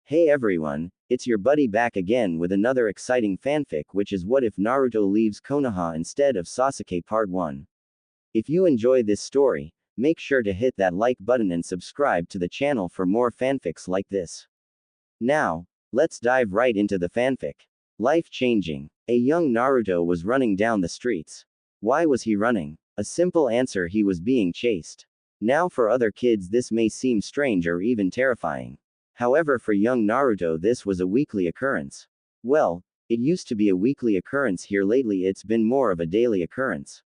Hey everyone, it's your buddy back again with another exciting fanfic, which is What If Naruto Leaves Konoha Instead of Sasuke Part 1. If you enjoy this story, make sure to hit that like button and subscribe to the channel for more fanfics like this. Now, let's dive right into the fanfic. Life changing. A young Naruto was running down the streets. Why was he running? A simple answer: he was being chased. Now, for other kids, this may seem strange or even terrifying. However, for young Naruto, this was a weekly occurrence. Well, it used to be a weekly occurrence here. Lately, it's been more of a daily occurrence.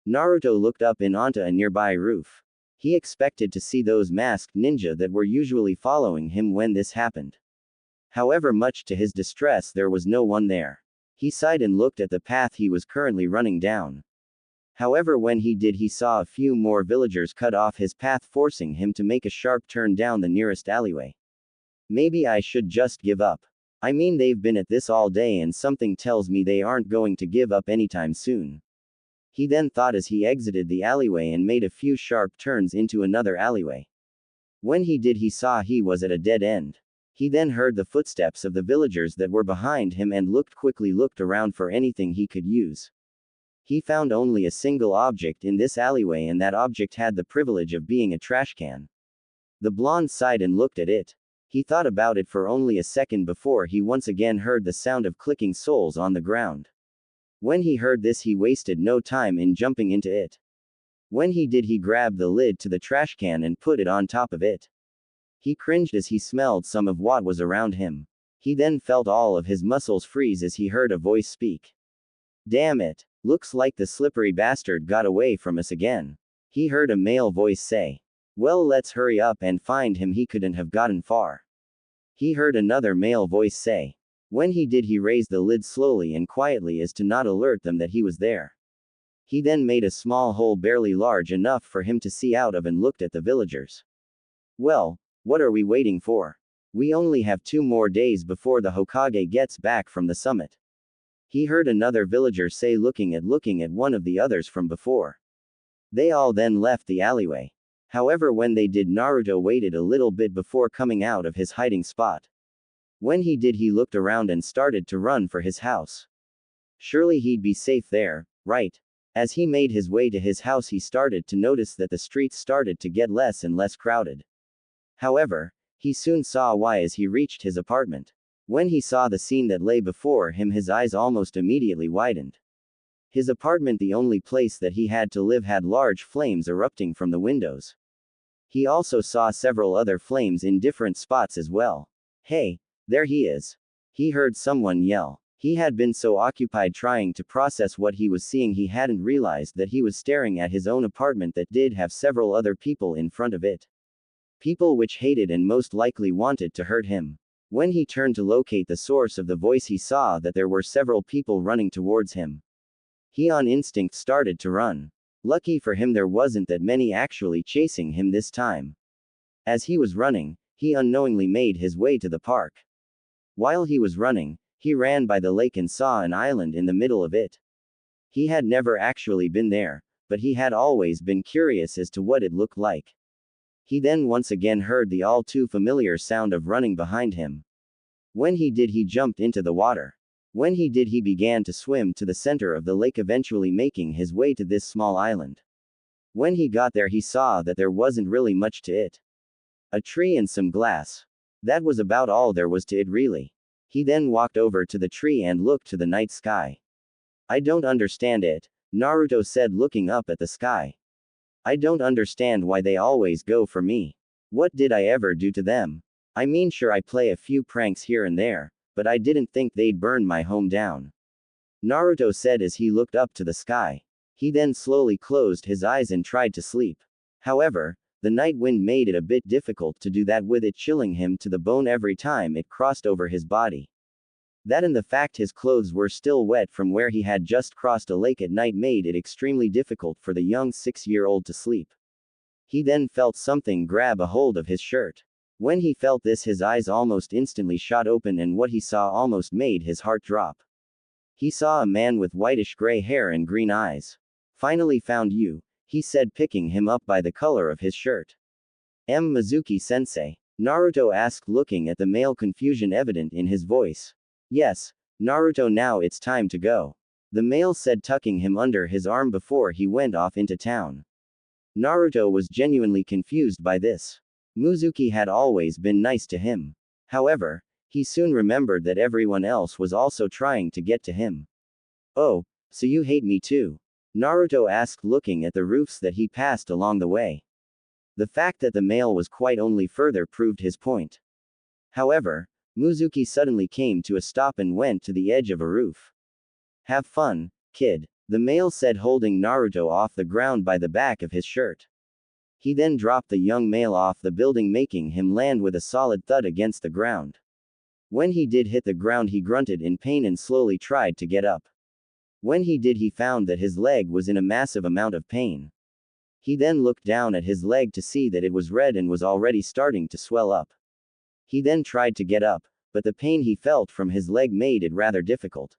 Naruto looked up in onto a nearby roof. He expected to see those masked ninja that were usually following him when this happened. However, much to his distress, there was no one there. He sighed and looked at the path he was currently running down. However, when he did, he saw a few more villagers cut off his path, forcing him to make a sharp turn down the nearest alleyway. Maybe I should just give up. I mean, they've been at this all day and something tells me they aren't going to give up anytime soon. He then thought as he exited the alleyway and made a few sharp turns into another alleyway. When he did, he saw he was at a dead end. He then heard the footsteps of the villagers that were behind him and quickly looked around for anything he could use. He found only a single object in this alleyway, and that object had the privilege of being a trash can. The blonde sighed and looked at it. He thought about it for only a second before he once again heard the sound of clicking soles on the ground. When he heard this, he wasted no time in jumping into it. When he did, he grabbed the lid to the trash can and put it on top of it. He cringed as he smelled some of what was around him. He then felt all of his muscles freeze as he heard a voice speak. "Damn it. Looks like the slippery bastard got away from us again," he heard a male voice say. "Well, let's hurry up and find him. He couldn't have gotten far," he heard another male voice say. When he did, he raised the lid slowly and quietly as to not alert them that he was there. He then made a small hole barely large enough for him to see out of and looked at the villagers. "Well, what are we waiting for? We only have 2 more days before the Hokage gets back from the summit," he heard another villager say, looking at one of the others from before. They all then left the alleyway. However, when they did, Naruto waited a little bit before coming out of his hiding spot. When he did, he looked around and started to run for his house. Surely he'd be safe there, right? As he made his way to his house, he started to notice that the streets started to get less and less crowded. However, he soon saw why as he reached his apartment. When he saw the scene that lay before him, his eyes almost immediately widened. His apartment, the only place that he had to live, had large flames erupting from the windows. He also saw several other flames in different spots as well. "Hey, there he is," he heard someone yell. He had been so occupied trying to process what he was seeing, he hadn't realized that he was staring at his own apartment that did have several other people in front of it. People which hated and most likely wanted to hurt him. When he turned to locate the source of the voice, he saw that there were several people running towards him. He on instinct started to run. Lucky for him, there wasn't that many actually chasing him this time. As he was running, he unknowingly made his way to the park. While he was running, he ran by the lake and saw an island in the middle of it. He had never actually been there, but he had always been curious as to what it looked like. He then once again heard the all too familiar sound of running behind him. When he did, he jumped into the water. When he did, he began to swim to the center of the lake, eventually making his way to this small island. When he got there, he saw that there wasn't really much to it. A tree and some glass. That was about all there was to it, really. He then walked over to the tree and looked to the night sky. "I don't understand it," Naruto said, looking up at the sky. "I don't understand why they always go for me. What did I ever do to them? I mean, sure, I play a few pranks here and there, but I didn't think they'd burn my home down," Naruto said as he looked up to the sky. He then slowly closed his eyes and tried to sleep. However, the night wind made it a bit difficult to do that, with it chilling him to the bone every time it crossed over his body. That and the fact his clothes were still wet from where he had just crossed a lake at night made it extremely difficult for the young 6-year-old to sleep. He then felt something grab a hold of his shirt. When he felt this, his eyes almost instantly shot open, and what he saw almost made his heart drop. He saw a man with whitish gray hair and green eyes. "Finally found you," he said, picking him up by the color of his shirt. "Mizuki-sensei. Naruto asked, looking at the male, confusion evident in his voice. Yes, Naruto, now it's time to go. The male said, tucking him under his arm before he went off into town. Naruto was genuinely confused by this. Mizuki had always been nice to him. However, he soon remembered that everyone else was also trying to get to him. Oh, so you hate me too? Naruto asked, looking at the roofs that he passed along the way. The fact that the male was quite only further proved his point. However, Mizuki suddenly came to a stop and went to the edge of a roof. Have fun, kid, the male said, holding Naruto off the ground by the back of his shirt. He then dropped the young male off the building, making him land with a solid thud against the ground. When he did hit the ground, he grunted in pain and slowly tried to get up. When he did, he found that his leg was in a massive amount of pain. He then looked down at his leg to see that it was red and was already starting to swell up. He then tried to get up, but the pain he felt from his leg made it rather difficult.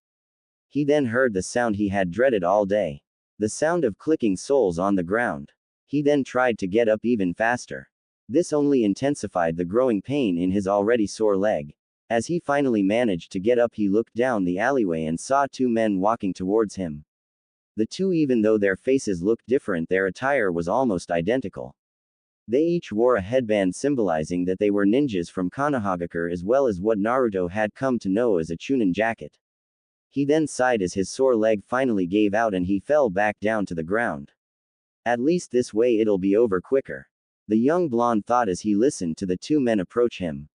He then heard the sound he had dreaded all day. The sound of clicking soles on the ground. He then tried to get up even faster. This only intensified the growing pain in his already sore leg. As he finally managed to get up, he looked down the alleyway and saw two men walking towards him. The two, even though their faces looked different, their attire was almost identical. They each wore a headband symbolizing that they were ninjas from Konoha, as well as what Naruto had come to know as a Chunin jacket. He then sighed as his sore leg finally gave out and he fell back down to the ground. At least this way it'll be over quicker. The young blonde thought as he listened to the two men approach him.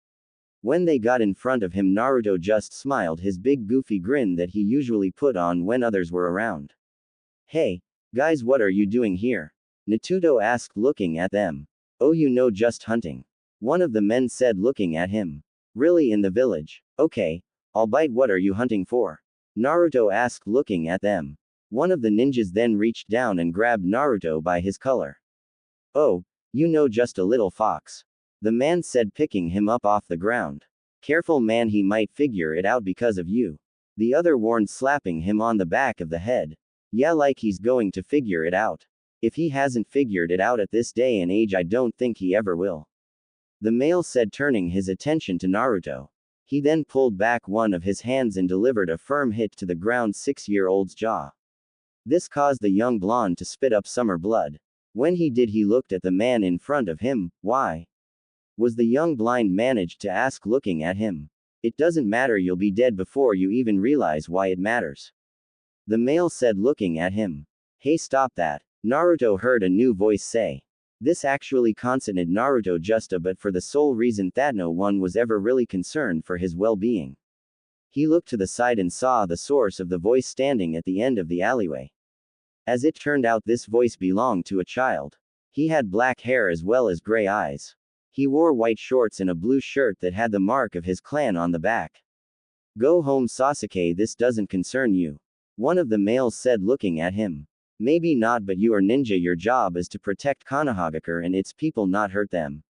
When they got in front of him, Naruto just smiled his big goofy grin that he usually put on when others were around. Hey, guys, what are you doing here? Naruto asked, looking at them. Oh, you know, just hunting. One of the men said, looking at him. Really, in the village? Okay, I'll bite. What are you hunting for? Naruto asked, looking at them. One of the ninjas then reached down and grabbed Naruto by his collar. Oh, you know, just a little fox. The man said, picking him up off the ground. Careful, man, he might figure it out because of you. The other warned, slapping him on the back of the head. Yeah, like he's going to figure it out. If he hasn't figured it out at this day and age, I don't think he ever will. The male said, turning his attention to Naruto. He then pulled back one of his hands and delivered a firm hit to the ground 6-year-old's jaw. This caused the young blonde to spit up summer blood. When he did, he looked at the man in front of him. Why? Was the young blind managed to ask, looking at him. It doesn't matter, you'll be dead before you even realize why it matters. The male said, looking at him. Hey, stop that. Naruto heard a new voice say. This actually concerted Naruto just a bit, for the sole reason that no one was ever really concerned for his well-being. He looked to the side and saw the source of the voice standing at the end of the alleyway. As it turned out, this voice belonged to a child. He had black hair as well as gray eyes. He wore white shorts and a blue shirt that had the mark of his clan on the back. Go home, Sasuke, this doesn't concern you. One of the males said, looking at him. Maybe not, but you are ninja, your job is to protect Konoha and its people, not hurt them.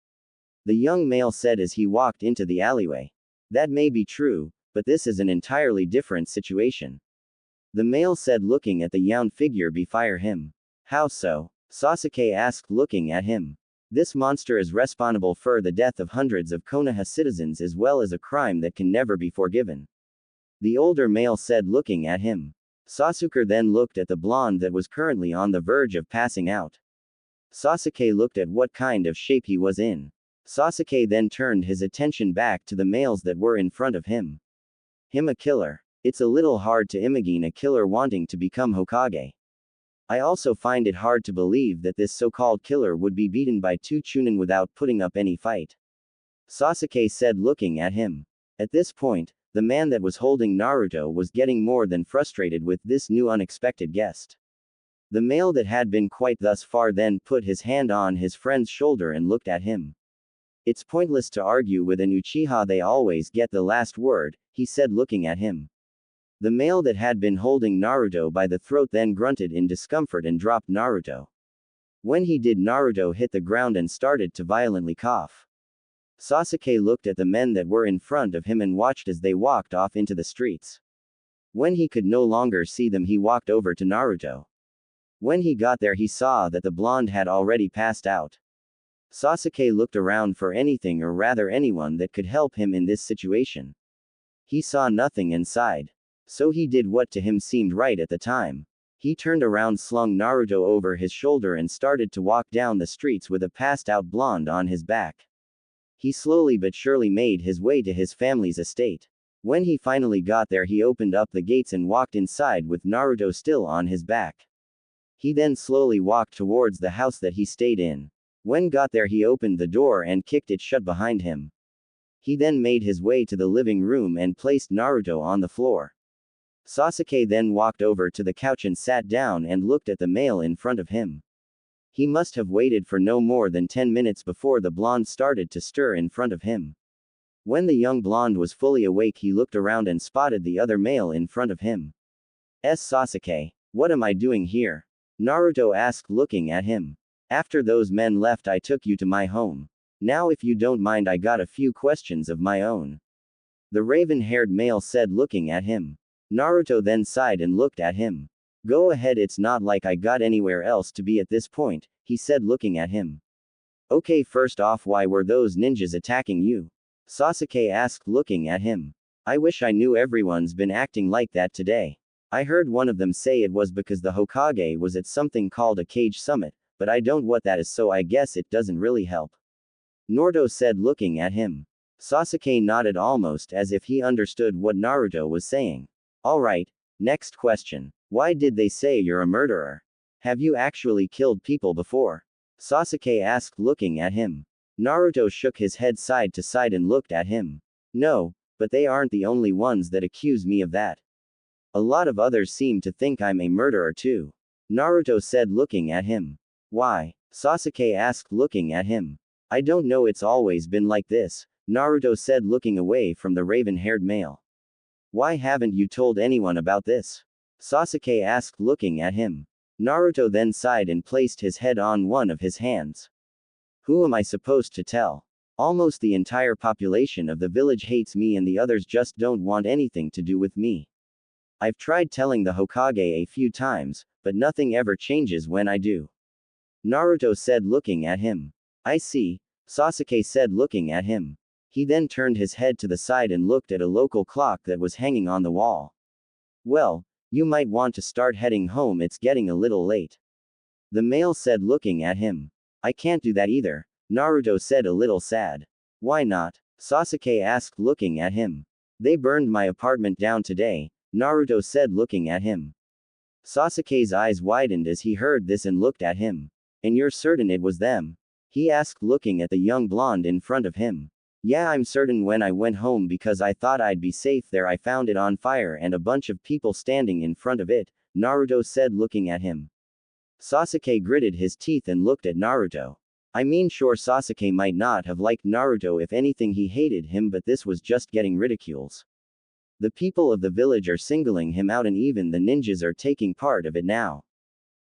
The young male said as he walked into the alleyway. That may be true, but this is an entirely different situation. The male said, looking at the young figure before him. How so? Sasuke asked, looking at him. This monster is responsible for the death of hundreds of Konoha citizens, as well as a crime that can never be forgiven. The older male said, looking at him. Sasuke then looked at the blonde that was currently on the verge of passing out. Sasuke looked at what kind of shape he was in. Sasuke then turned his attention back to the males that were in front of him. Him a killer. It's a little hard to imagine a killer wanting to become Hokage. I also find it hard to believe that this so-called killer would be beaten by two Chunin without putting up any fight. Sasuke said, looking at him. At this point, the man that was holding Naruto was getting more than frustrated with this new unexpected guest. The male that had been quite thus far then put his hand on his friend's shoulder and looked at him. It's pointless to argue with an Uchiha, they always get the last word, he said, looking at him. The male that had been holding Naruto by the throat then grunted in discomfort and dropped Naruto. When he did, Naruto hit the ground and started to violently cough. Sasuke looked at the men that were in front of him and watched as they walked off into the streets. When he could no longer see them, he walked over to Naruto. When he got there, he saw that the blonde had already passed out. Sasuke looked around for anything or rather anyone that could help him in this situation. He saw nothing inside. So he did what to him seemed right at the time. He turned around, slung Naruto over his shoulder and started to walk down the streets with a passed-out blonde on his back. He slowly but surely made his way to his family's estate. When he finally got there, he opened up the gates and walked inside with Naruto still on his back. He then slowly walked towards the house that he stayed in. When got there, he opened the door and kicked it shut behind him. He then made his way to the living room and placed Naruto on the floor. Sasuke then walked over to the couch and sat down and looked at the male in front of him. He must have waited for no more than 10 minutes before the blonde started to stir in front of him. When the young blonde was fully awake, he looked around and spotted the other male in front of him. Sasuke, what am I doing here? Naruto asked, looking at him. After those men left, I took you to my home. Now if you don't mind, I got a few questions of my own. The raven-haired male said, looking at him. Naruto then sighed and looked at him. Go ahead, it's not like I got anywhere else to be at this point, he said, looking at him. Okay, first off, why were those ninjas attacking you? Sasuke asked, looking at him. I wish I knew. Everyone's been acting like that today. I heard one of them say it was because the Hokage was at something called a cage summit, but I don't know what that is, so I guess it doesn't really help. Naruto said, looking at him. Sasuke nodded almost as if he understood what Naruto was saying. Alright, next question. Why did they say you're a murderer? Have you actually killed people before? Sasuke asked, looking at him. Naruto shook his head side to side and looked at him. No, but they aren't the only ones that accuse me of that. A lot of others seem to think I'm a murderer too. Naruto said, looking at him. Why? Sasuke asked, looking at him. I don't know, it's always been like this, Naruto said, looking away from the raven-haired male. Why haven't you told anyone about this? Sasuke asked, looking at him. Naruto then sighed and placed his head on one of his hands. Who am I supposed to tell? Almost the entire population of the village hates me and the others just don't want anything to do with me. I've tried telling the Hokage a few times, but nothing ever changes when I do. Naruto said, looking at him. I see, Sasuke said, looking at him. He then turned his head to the side and looked at a local clock that was hanging on the wall. Well, you might want to start heading home, it's getting a little late. The male said, looking at him. I can't do that either, Naruto said, a little sad. Why not? Sasuke asked, looking at him. They burned my apartment down today, Naruto said, looking at him. Sasuke's eyes widened as he heard this and looked at him. And you're certain it was them? He asked, looking at the young blonde in front of him. Yeah, I'm certain. When I went home because I thought I'd be safe there, I found it on fire and a bunch of people standing in front of it, Naruto said, looking at him. Sasuke gritted his teeth and looked at Naruto. I mean, sure, Sasuke might not have liked Naruto, if anything he hated him, but this was just getting ridicules. The people of the village are singling him out and even the ninjas are taking part of it now.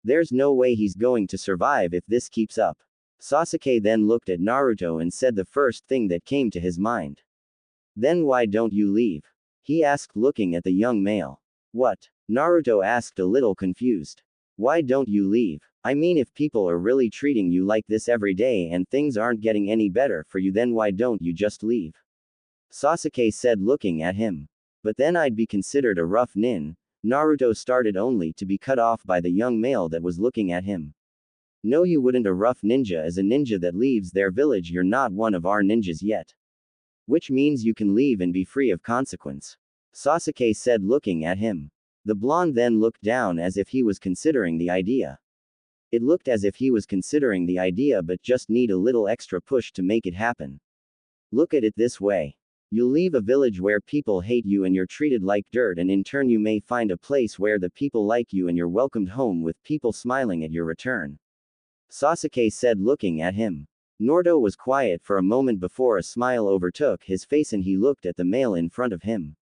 There's no way he's going to survive if this keeps up. Sasuke then looked at Naruto and said the first thing that came to his mind. Then why don't you leave? He asked, looking at the young male. What? Naruto asked, a little confused. Why don't you leave? I mean, if people are really treating you like this every day and things aren't getting any better for you, then why don't you just leave? Sasuke said, looking at him. But then I'd be considered a rough nin. Naruto started, only to be cut off by the young male that was looking at him. No, you wouldn't. A rough ninja is a ninja that leaves their village. You're not one of our ninjas yet. Which means you can leave and be free of consequence. Sasuke said, looking at him. The blonde then looked down as if he was considering the idea. It looked as if he was considering the idea but just need a little extra push to make it happen. Look at it this way. You'll leave a village where people hate you and you're treated like dirt, and in turn you may find a place where the people like you and you're welcomed home with people smiling at your return. Sasuke said, looking at him. Naruto was quiet for a moment before a smile overtook his face and he looked at the male in front of him.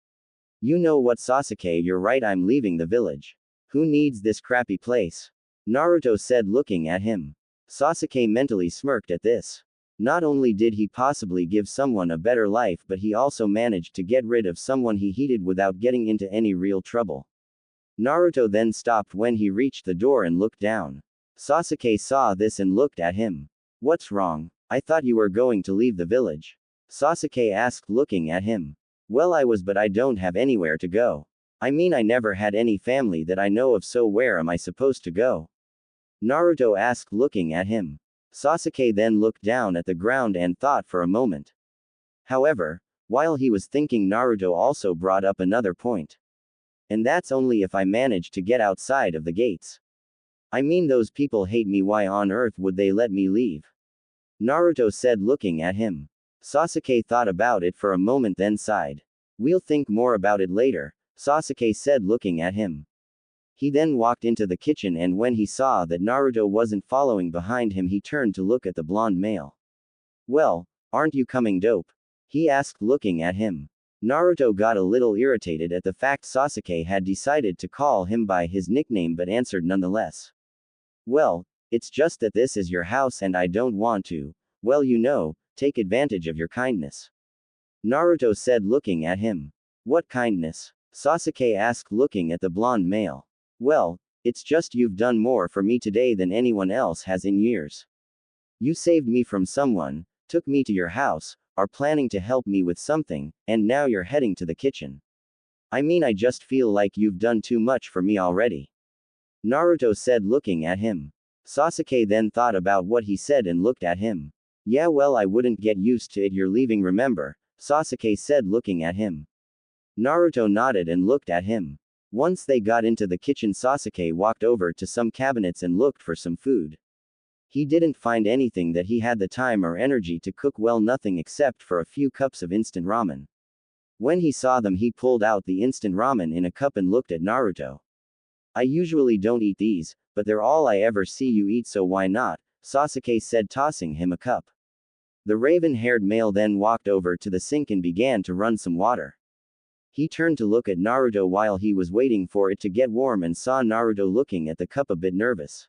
You know what, Sasuke, you're right, I'm leaving the village. Who needs this crappy place? Naruto said, looking at him. Sasuke mentally smirked at this. Not only did he possibly give someone a better life, but he also managed to get rid of someone he hated without getting into any real trouble. Naruto then stopped when he reached the door and looked down. Sasuke saw this and looked at him. What's wrong? I thought you were going to leave the village. Sasuke asked, looking at him. Well, I was, but I don't have anywhere to go. I mean, I never had any family that I know of, so where am I supposed to go? Naruto asked, looking at him. Sasuke then looked down at the ground and thought for a moment. However, while he was thinking, Naruto also brought up another point. And that's only if I manage to get outside of the gates. I mean, those people hate me, why on earth would they let me leave? Naruto said, looking at him. Sasuke thought about it for a moment, then sighed. We'll think more about it later, Sasuke said, looking at him. He then walked into the kitchen, and when he saw that Naruto wasn't following behind him, he turned to look at the blonde male. Well, aren't you coming, dope? He asked, looking at him. Naruto got a little irritated at the fact Sasuke had decided to call him by his nickname, but answered nonetheless. Well, it's just that this is your house and I don't want to, well, you know, take advantage of your kindness. Naruto said, looking at him. What kindness? Sasuke asked, looking at the blonde male. Well, it's just you've done more for me today than anyone else has in years. You saved me from someone, took me to your house, are planning to help me with something, and now you're heading to the kitchen. I mean, I just feel like you've done too much for me already. Naruto said, looking at him. Sasuke then thought about what he said and looked at him. Yeah, well, I wouldn't get used to it, you're leaving, remember, Sasuke said, looking at him. Naruto nodded and looked at him. Once they got into the kitchen, Sasuke walked over to some cabinets and looked for some food. He didn't find anything that he had the time or energy to cook, well, nothing except for a few cups of instant ramen. When he saw them, he pulled out the instant ramen in a cup and looked at Naruto. I usually don't eat these, but they're all I ever see you eat, so why not? Sasuke said, tossing him a cup. The raven-haired male then walked over to the sink and began to run some water. He turned to look at Naruto while he was waiting for it to get warm and saw Naruto looking at the cup a bit nervous.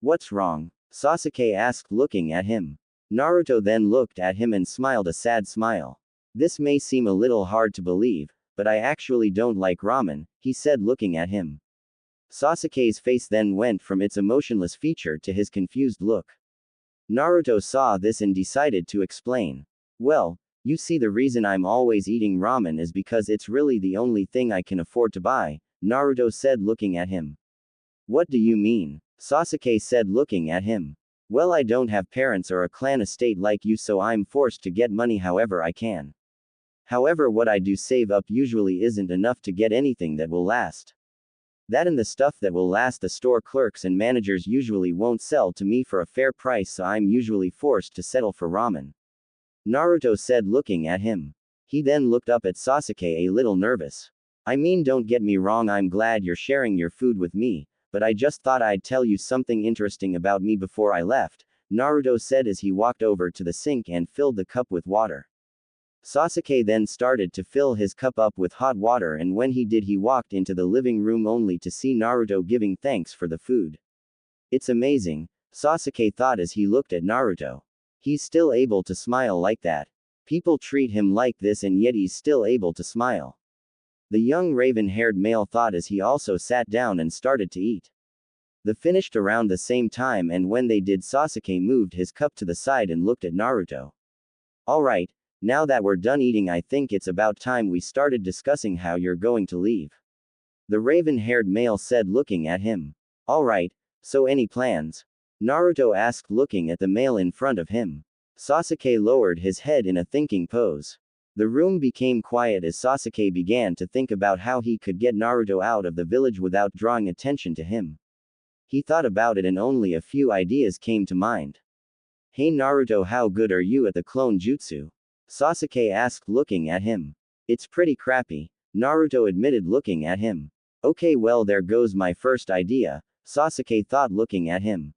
What's wrong? Sasuke asked, looking at him. Naruto then looked at him and smiled a sad smile. This may seem a little hard to believe, but I actually don't like ramen, he said, looking at him. Sasuke's face then went from its emotionless feature to his confused look. Naruto saw this and decided to explain. Well, you see, the reason I'm always eating ramen is because it's really the only thing I can afford to buy, Naruto said, looking at him. What do you mean? Sasuke said, looking at him. Well, I don't have parents or a clan estate like you, so I'm forced to get money however I can. However, what I do save up usually isn't enough to get anything that will last. That and the stuff that will last the store clerks and managers usually won't sell to me for a fair price, so I'm usually forced to settle for ramen. Naruto said, looking at him. He then looked up at Sasuke a little nervous. I mean, don't get me wrong, I'm glad you're sharing your food with me, but I just thought I'd tell you something interesting about me before I left, Naruto said as he walked over to the sink and filled the cup with water. Sasuke then started to fill his cup up with hot water, and when he did, he walked into the living room only to see Naruto giving thanks for the food. It's amazing, Sasuke thought as he looked at Naruto. He's still able to smile like that. People treat him like this and yet he's still able to smile. The young raven-haired male thought as he also sat down and started to eat. They finished around the same time, and when they did, Sasuke moved his cup to the side and looked at Naruto. Alright, now that we're done eating, I think it's about time we started discussing how you're going to leave. The raven-haired male said, looking at him. Alright, so any plans? Naruto asked, looking at the male in front of him. Sasuke lowered his head in a thinking pose. The room became quiet as Sasuke began to think about how he could get Naruto out of the village without drawing attention to him. He thought about it and only a few ideas came to mind. Hey Naruto, how good are you at the clone jutsu? Sasuke asked, looking at him. It's pretty crappy, Naruto admitted, looking at him. Okay, well, there goes my first idea, Sasuke thought, looking at him.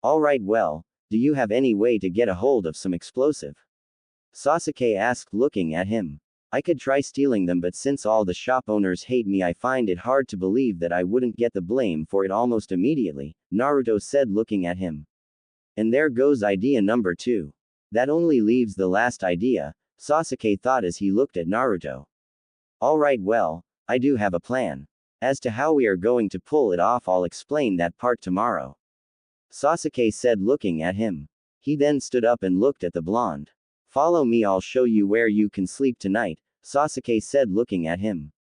Alright, well, do you have any way to get a hold of some explosive? Sasuke asked, looking at him. I could try stealing them, but since all the shop owners hate me, I find it hard to believe that I wouldn't get the blame for it almost immediately, Naruto said, looking at him. And there goes idea number 2. That only leaves the last idea, Sasuke thought as he looked at Naruto. Alright, well, I do have a plan. As to how we are going to pull it off, I'll explain that part tomorrow. Sasuke said, looking at him. He then stood up and looked at the blonde. Follow me, I'll show you where you can sleep tonight, Sasuke said, looking at him.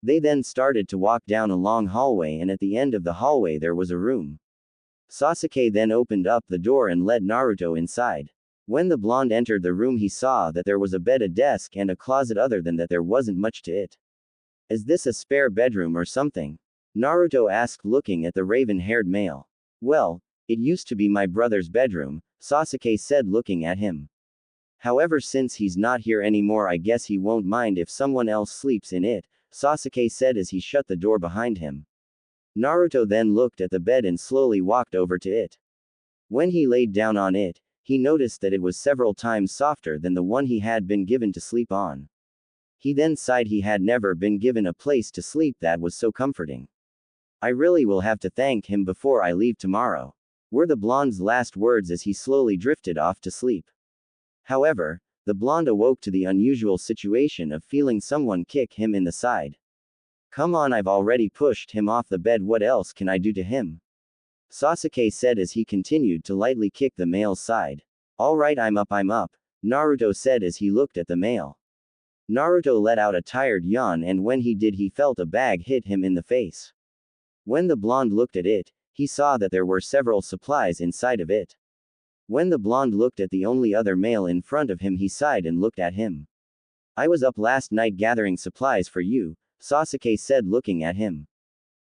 They then started to walk down a long hallway, and at the end of the hallway there was a room. Sasuke then opened up the door and led Naruto inside. When the blonde entered the room, he saw that there was a bed, a desk, and a closet. Other than that, there wasn't much to it. Is this a spare bedroom or something? Naruto asked, looking at the raven-haired male. Well, it used to be my brother's bedroom, Sasuke said, looking at him. However, since he's not here anymore, I guess he won't mind if someone else sleeps in it, Sasuke said as he shut the door behind him. Naruto then looked at the bed and slowly walked over to it. When he laid down on it, he noticed that it was several times softer than the one he had been given to sleep on. He then sighed. He had never been given a place to sleep that was so comforting. I really will have to thank him before I leave tomorrow, were the blonde's last words as he slowly drifted off to sleep. However, the blonde awoke to the unusual situation of feeling someone kick him in the side. Come on, I've already pushed him off the bed, what else can I do to him? Sasuke said as he continued to lightly kick the male's side. Alright, I'm up, Naruto said as he looked at the male. Naruto let out a tired yawn, and when he did, he felt a bag hit him in the face. When the blonde looked at it, he saw that there were several supplies inside of it. When the blonde looked at the only other male in front of him, he sighed and looked at him. I was up last night gathering supplies for you, Sasuke said, looking at him.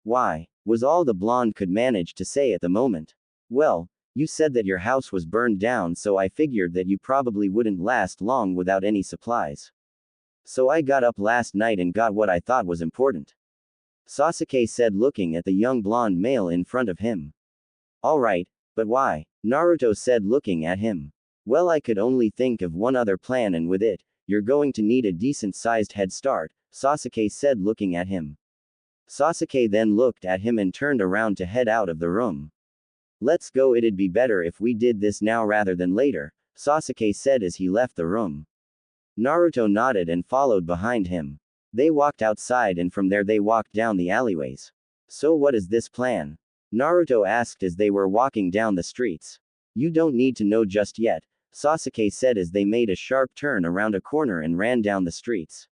Why? Was all the blonde could manage to say at the moment. Well, you said that your house was burned down, so I figured that you probably wouldn't last long without any supplies. So I got up last night and got what I thought was important, Sasuke said, looking at the young blonde male in front of him. Alright, but why? Naruto said, looking at him. Well, I could only think of one other plan, and with it, you're going to need a decent-sized head start, Sasuke said, looking at him. Sasuke then looked at him and turned around to head out of the room. Let's go, it'd be better if we did this now rather than later, Sasuke said as he left the room. Naruto nodded and followed behind him. They walked outside, and from there they walked down the alleyways. So what is this plan? Naruto asked as they were walking down the streets. You don't need to know just yet, Sasuke said as they made a sharp turn around a corner and ran down the streets.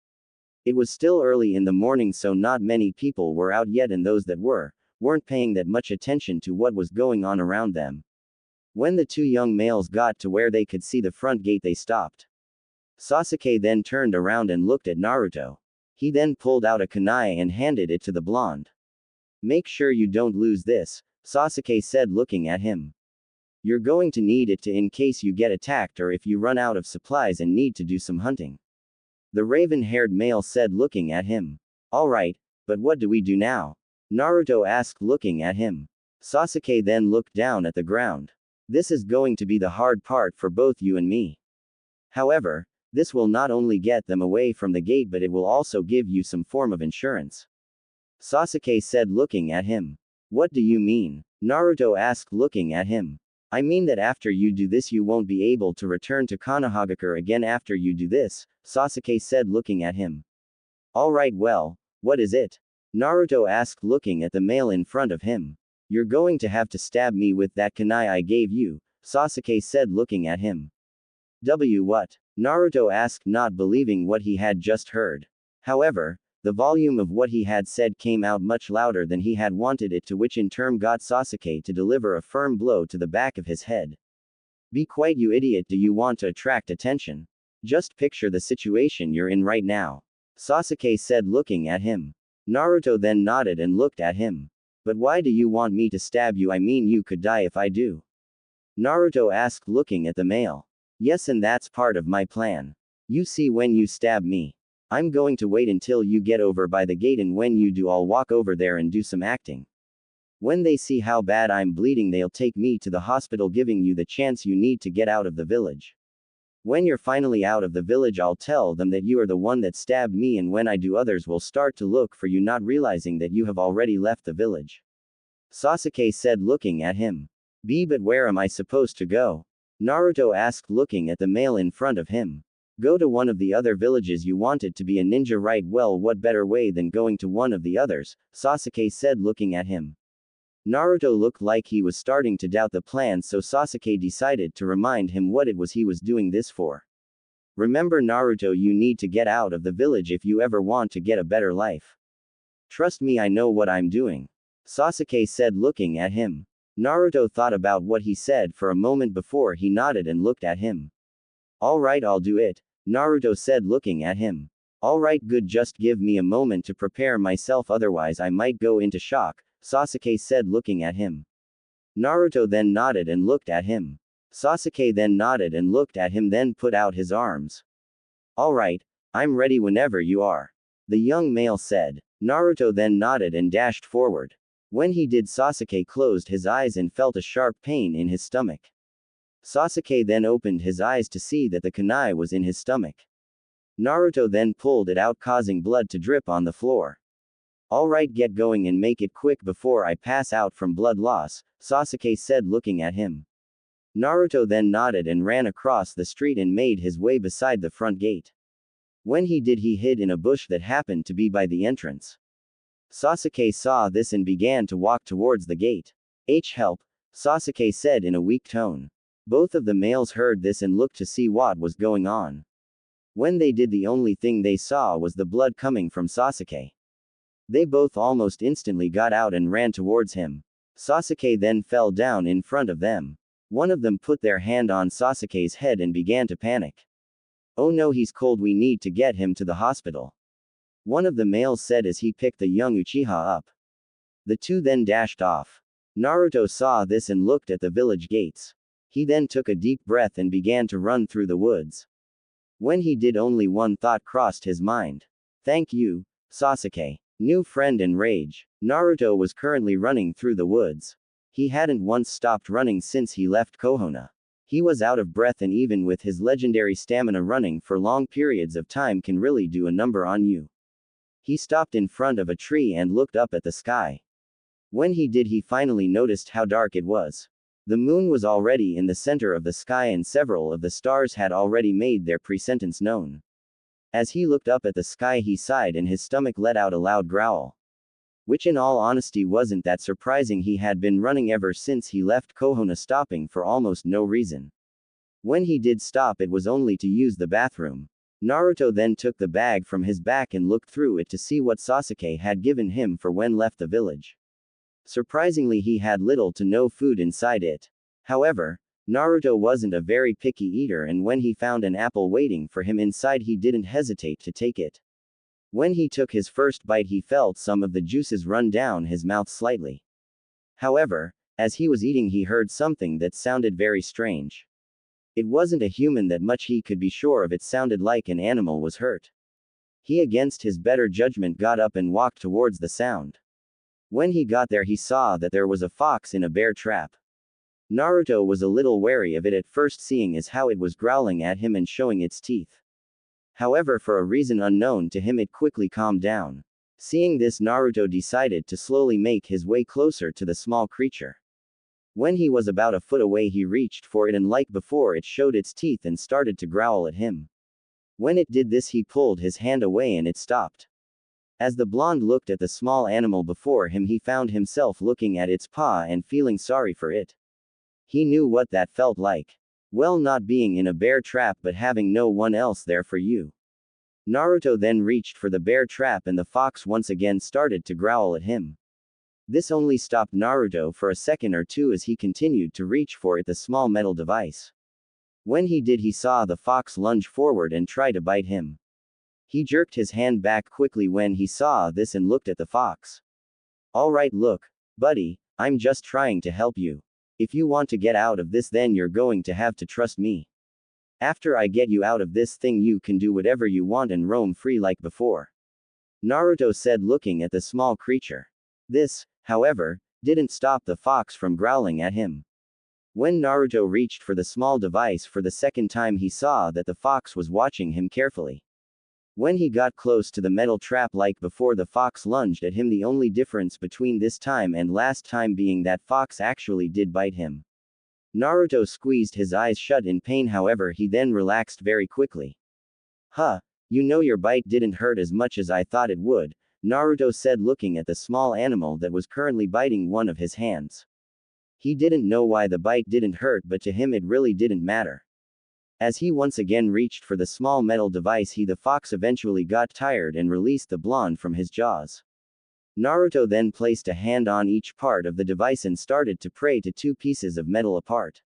It was still early in the morning, so not many people were out yet, and those that weren't paying that much attention to what was going on around them. When the two young males got to where they could see the front gate, they stopped. Sasuke then turned around and looked at Naruto. He then pulled out a kunai and handed it to the blonde. Make sure you don't lose this, Sasuke said, looking at him. You're going to need it in case you get attacked or if you run out of supplies and need to do some hunting, the raven-haired male said, looking at him. Alright, but what do we do now? Naruto asked, looking at him. Sasuke then looked down at the ground. This is going to be the hard part for both you and me. However, this will not only get them away from the gate, but it will also give you some form of insurance, Sasuke said, looking at him. What do you mean? Naruto asked, looking at him. I mean that after you do this, you won't be able to return to Konoha again after you do this, Sasuke said, looking at him. Alright, well, what is it? Naruto asked, looking at the male in front of him. You're going to have to stab me with that kunai I gave you, Sasuke said, looking at him. What? Naruto asked, not believing what he had just heard. However, the volume of what he had said came out much louder than he had wanted it to, which in turn got Sasuke to deliver a firm blow to the back of his head. Be quiet, you idiot. Do you want to attract attention? Just picture the situation you're in right now, Sasuke said, looking at him. Naruto then nodded and looked at him. But why do you want me to stab you? I mean, you could die if I do, Naruto asked, looking at the male. Yes, and that's part of my plan. You see, when you stab me, I'm going to wait until you get over by the gate, and when you do, I'll walk over there and do some acting. When they see how bad I'm bleeding, they'll take me to the hospital, giving you the chance you need to get out of the village. When you're finally out of the village, I'll tell them that you are the one that stabbed me, and when I do, others will start to look for you, not realizing that you have already left the village, Sasuke said, looking at him. But where am I supposed to go? Naruto asked, looking at the male in front of him. Go to one of the other villages. You wanted to be a ninja, right? Well, what better way than going to one of the others, Sasuke said, looking at him. Naruto looked like he was starting to doubt the plan, so Sasuke decided to remind him what it was he was doing this for. Remember Naruto, you need to get out of the village if you ever want to get a better life. Trust me, I know what I'm doing. Sasuke said, looking at him. Naruto thought about what he said for a moment before he nodded and looked at him. Alright, I'll do it, Naruto said, looking at him. Alright, good, just give me a moment to prepare myself, otherwise I might go into shock, Sasuke said, looking at him. Naruto then nodded and looked at him. Sasuke then nodded and looked at him, then put out his arms. Alright, I'm ready whenever you are, the young male said. Naruto then nodded and dashed forward. When he did, Sasuke closed his eyes and felt a sharp pain in his stomach. Sasuke then opened his eyes to see that the kunai was in his stomach. Naruto then pulled it out, causing blood to drip on the floor. Alright, get going and make it quick before I pass out from blood loss, Sasuke said, looking at him. Naruto then nodded and ran across the street and made his way beside the front gate. When he did, he hid in a bush that happened to be by the entrance. Sasuke saw this and began to walk towards the gate. Help, Sasuke said in a weak tone. Both of the males heard this and looked to see what was going on. When they did, the only thing they saw was the blood coming from Sasuke. They both almost instantly got out and ran towards him. Sasuke then fell down in front of them. One of them put their hand on Sasuke's head and began to panic. Oh no, he's cold, we need to get him to the hospital, one of the males said as he picked the young Uchiha up. The two then dashed off. Naruto saw this and looked at the village gates. He then took a deep breath and began to run through the woods. When he did, only one thought crossed his mind. Thank you, Sasuke. New friend and rage. Naruto was currently running through the woods. He hadn't once stopped running since he left Konoha. He was out of breath, and even with his legendary stamina, running for long periods of time can really do a number on you. He stopped in front of a tree and looked up at the sky. When he did, he finally noticed how dark it was. The moon was already in the center of the sky and several of the stars had already made their presence known. As he looked up at the sky, he sighed and his stomach let out a loud growl. Which in all honesty wasn't that surprising, he had been running ever since he left Konoha, stopping for almost no reason. When he did stop, it was only to use the bathroom. Naruto then took the bag from his back and looked through it to see what Sasuke had given him for when left the village. Surprisingly, he had little to no food inside it. However, Naruto wasn't a very picky eater, and when he found an apple waiting for him inside, he didn't hesitate to take it. When he took his first bite, he felt some of the juices run down his mouth slightly. However, as he was eating, he heard something that sounded very strange. It wasn't a human, that much he could be sure of. It sounded like an animal was hurt. He, against his better judgment, got up and walked towards the sound. When he got there, he saw that there was a fox in a bear trap. Naruto was a little wary of it at first, seeing as how it was growling at him and showing its teeth. However, for a reason unknown to him, it quickly calmed down. Seeing this, Naruto decided to slowly make his way closer to the small creature. When he was about a foot away, he reached for it, and like before, it showed its teeth and started to growl at him. When it did this, he pulled his hand away and it stopped. As the blonde looked at the small animal before him, he found himself looking at its paw and feeling sorry for it. He knew what that felt like. Well, not being in a bear trap but having no one else there for you. Naruto then reached for the bear trap and the fox once again started to growl at him. This only stopped Naruto for a second or two as he continued to reach for it, the small metal device. When he did, he saw the fox lunge forward and try to bite him. He jerked his hand back quickly when he saw this and looked at the fox. Alright, look, buddy, I'm just trying to help you. If you want to get out of this, then you're going to have to trust me. After I get you out of this thing, you can do whatever you want and roam free like before, Naruto said, looking at the small creature. This, however, didn't stop the fox from growling at him. When Naruto reached for the small device for the second time, he saw that the fox was watching him carefully. When he got close to the metal trap like before, the fox lunged at him, the only difference between this time and last time being that fox actually did bite him. Naruto squeezed his eyes shut in pain, however he then relaxed very quickly. Huh, you know, your bite didn't hurt as much as I thought it would, Naruto said looking at the small animal that was currently biting one of his hands. He didn't know why the bite didn't hurt, but to him it really didn't matter. As he once again reached for the small metal device, the fox eventually got tired and released the blonde from his jaws. Naruto then placed a hand on each part of the device and started to pry two pieces of metal apart.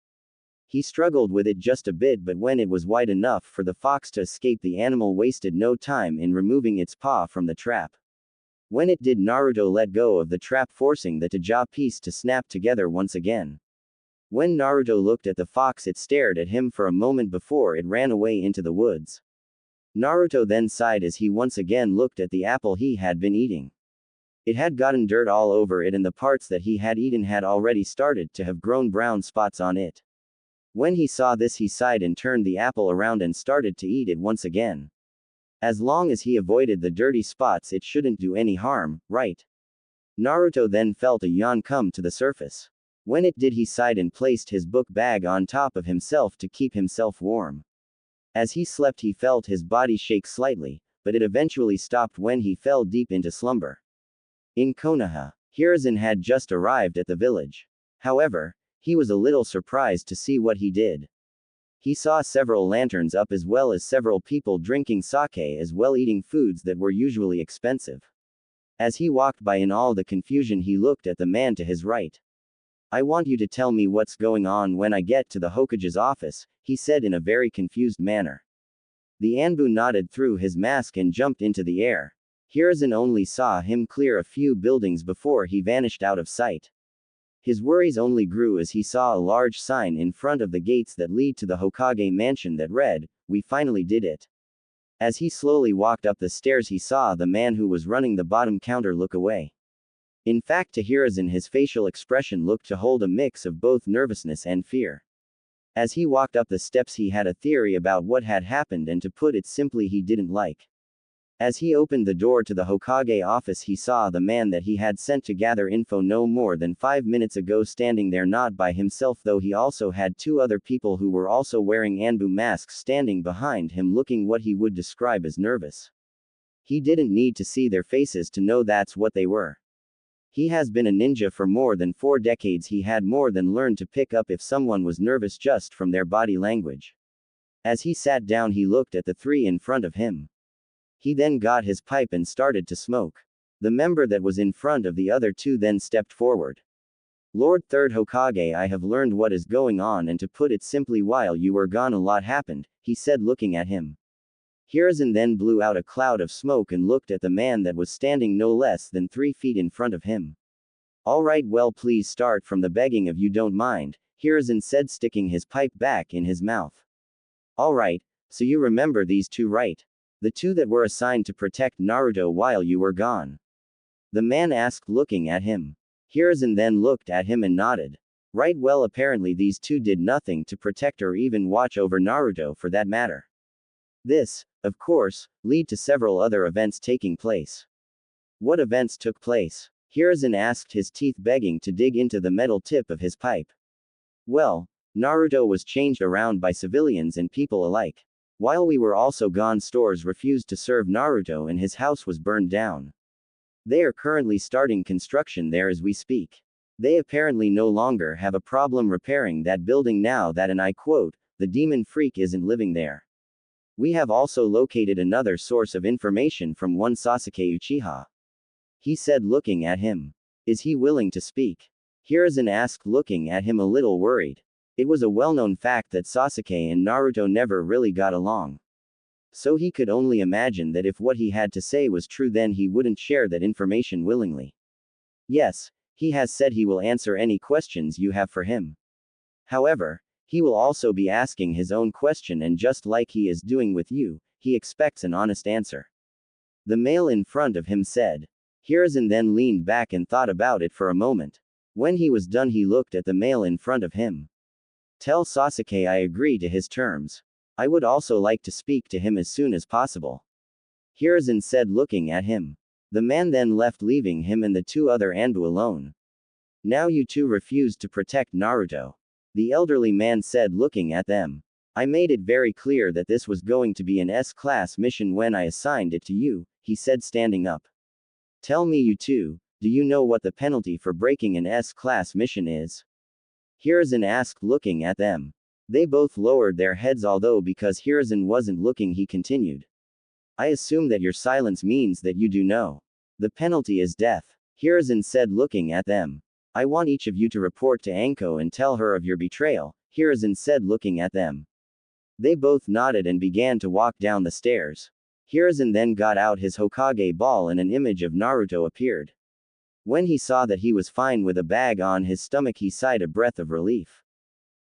He struggled with it just a bit, but when it was wide enough for the fox to escape, the animal wasted no time in removing its paw from the trap. When it did, Naruto let go of the trap, forcing the jaw piece to snap together once again. When Naruto looked at the fox, it stared at him for a moment before it ran away into the woods. Naruto then sighed as he once again looked at the apple he had been eating. It had gotten dirt all over it, and the parts that he had eaten had already started to have grown brown spots on it. When he saw this, he sighed and turned the apple around and started to eat it once again. As long as he avoided the dirty spots, it shouldn't do any harm, right? Naruto then felt a yawn come to the surface. When it did, he sighed and placed his book bag on top of himself to keep himself warm. As he slept, he felt his body shake slightly, but it eventually stopped when he fell deep into slumber. In Konaha, Hiruzen had just arrived at the village. However, he was a little surprised to see what he did. He saw several lanterns up, as well as several people drinking sake, as well eating foods that were usually expensive. As he walked by in all the confusion, he looked at the man to his right. "I want you to tell me what's going on when I get to the Hokage's office," he said in a very confused manner. The Anbu nodded through his mask and jumped into the air. Hiruzen only saw him clear a few buildings before he vanished out of sight. His worries only grew as he saw a large sign in front of the gates that lead to the Hokage mansion that read, "We finally did it." As he slowly walked up the stairs, he saw the man who was running the bottom counter look away. In fact, to Hiruzen, his facial expression looked to hold a mix of both nervousness and fear. As he walked up the steps, he had a theory about what had happened, and to put it simply, he didn't like. As he opened the door to the Hokage office, he saw the man that he had sent to gather info no more than 5 minutes ago standing there, not by himself, though he also had two other people who were also wearing Anbu masks standing behind him, looking what he would describe as nervous. He didn't need to see their faces to know that's what they were. He has been a ninja for more than 4 decades. He had more than learned to pick up if someone was nervous just from their body language. As he sat down, he looked at the three in front of him. He then got his pipe and started to smoke. The member that was in front of the other two then stepped forward. "Lord Third Hokage, I have learned what is going on, and to put it simply, while you were gone a lot happened," he said looking at him. Hiruzen then blew out a cloud of smoke and looked at the man that was standing no less than 3 feet in front of him. "Alright, well, please start from the beginning if you don't mind," Hiruzen said, sticking his pipe back in his mouth. "Alright, so you remember these two, right? The two that were assigned to protect Naruto while you were gone?" the man asked, looking at him. Hiruzen then looked at him and nodded. "Right, well, apparently these two did nothing to protect or even watch over Naruto for that matter. This, of course, led to several other events taking place." "What events took place?" Hiruzen asked, his teeth begging to dig into the metal tip of his pipe. "Well, Naruto was changed around by civilians and people alike. While we were also gone, stores refused to serve Naruto and his house was burned down. They are currently starting construction there as we speak. They apparently no longer have a problem repairing that building now that, and I quote, the demon freak isn't living there. We have also located another source of information from one Sasuke Uchiha," he said looking at him. "Is he willing to speak?" Hiruzen asked, looking at him a little worried. It was a well-known fact that Sasuke and Naruto never really got along. So he could only imagine that if what he had to say was true, then he wouldn't share that information willingly. "Yes, he has said he will answer any questions you have for him. However, he will also be asking his own question, and just like he is doing with you, he expects an honest answer," the male in front of him said. Hiruzen then leaned back and thought about it for a moment. When he was done, he looked at the male in front of him. "Tell Sasuke I agree to his terms. I would also like to speak to him as soon as possible," Hiruzen said looking at him. The man then left, leaving him and the two other Anbu alone. "Now you two refused to protect Naruto," the elderly man said looking at them. "I made it very clear that this was going to be an S-class mission when I assigned it to you," he said standing up. Tell me you two, do you know what the penalty for breaking an S-class mission is? Hiruzen asked looking at them. They both lowered their heads although because Hiruzen wasn't looking he continued. I assume that your silence means that you do know. The penalty is death. Hiruzen said looking at them. I want each of you to report to Anko and tell her of your betrayal, Hiruzen said looking at them. They both nodded and began to walk down the stairs. Hiruzen then got out his Hokage ball and an image of Naruto appeared. When he saw that he was fine with a bag on his stomach he sighed a breath of relief.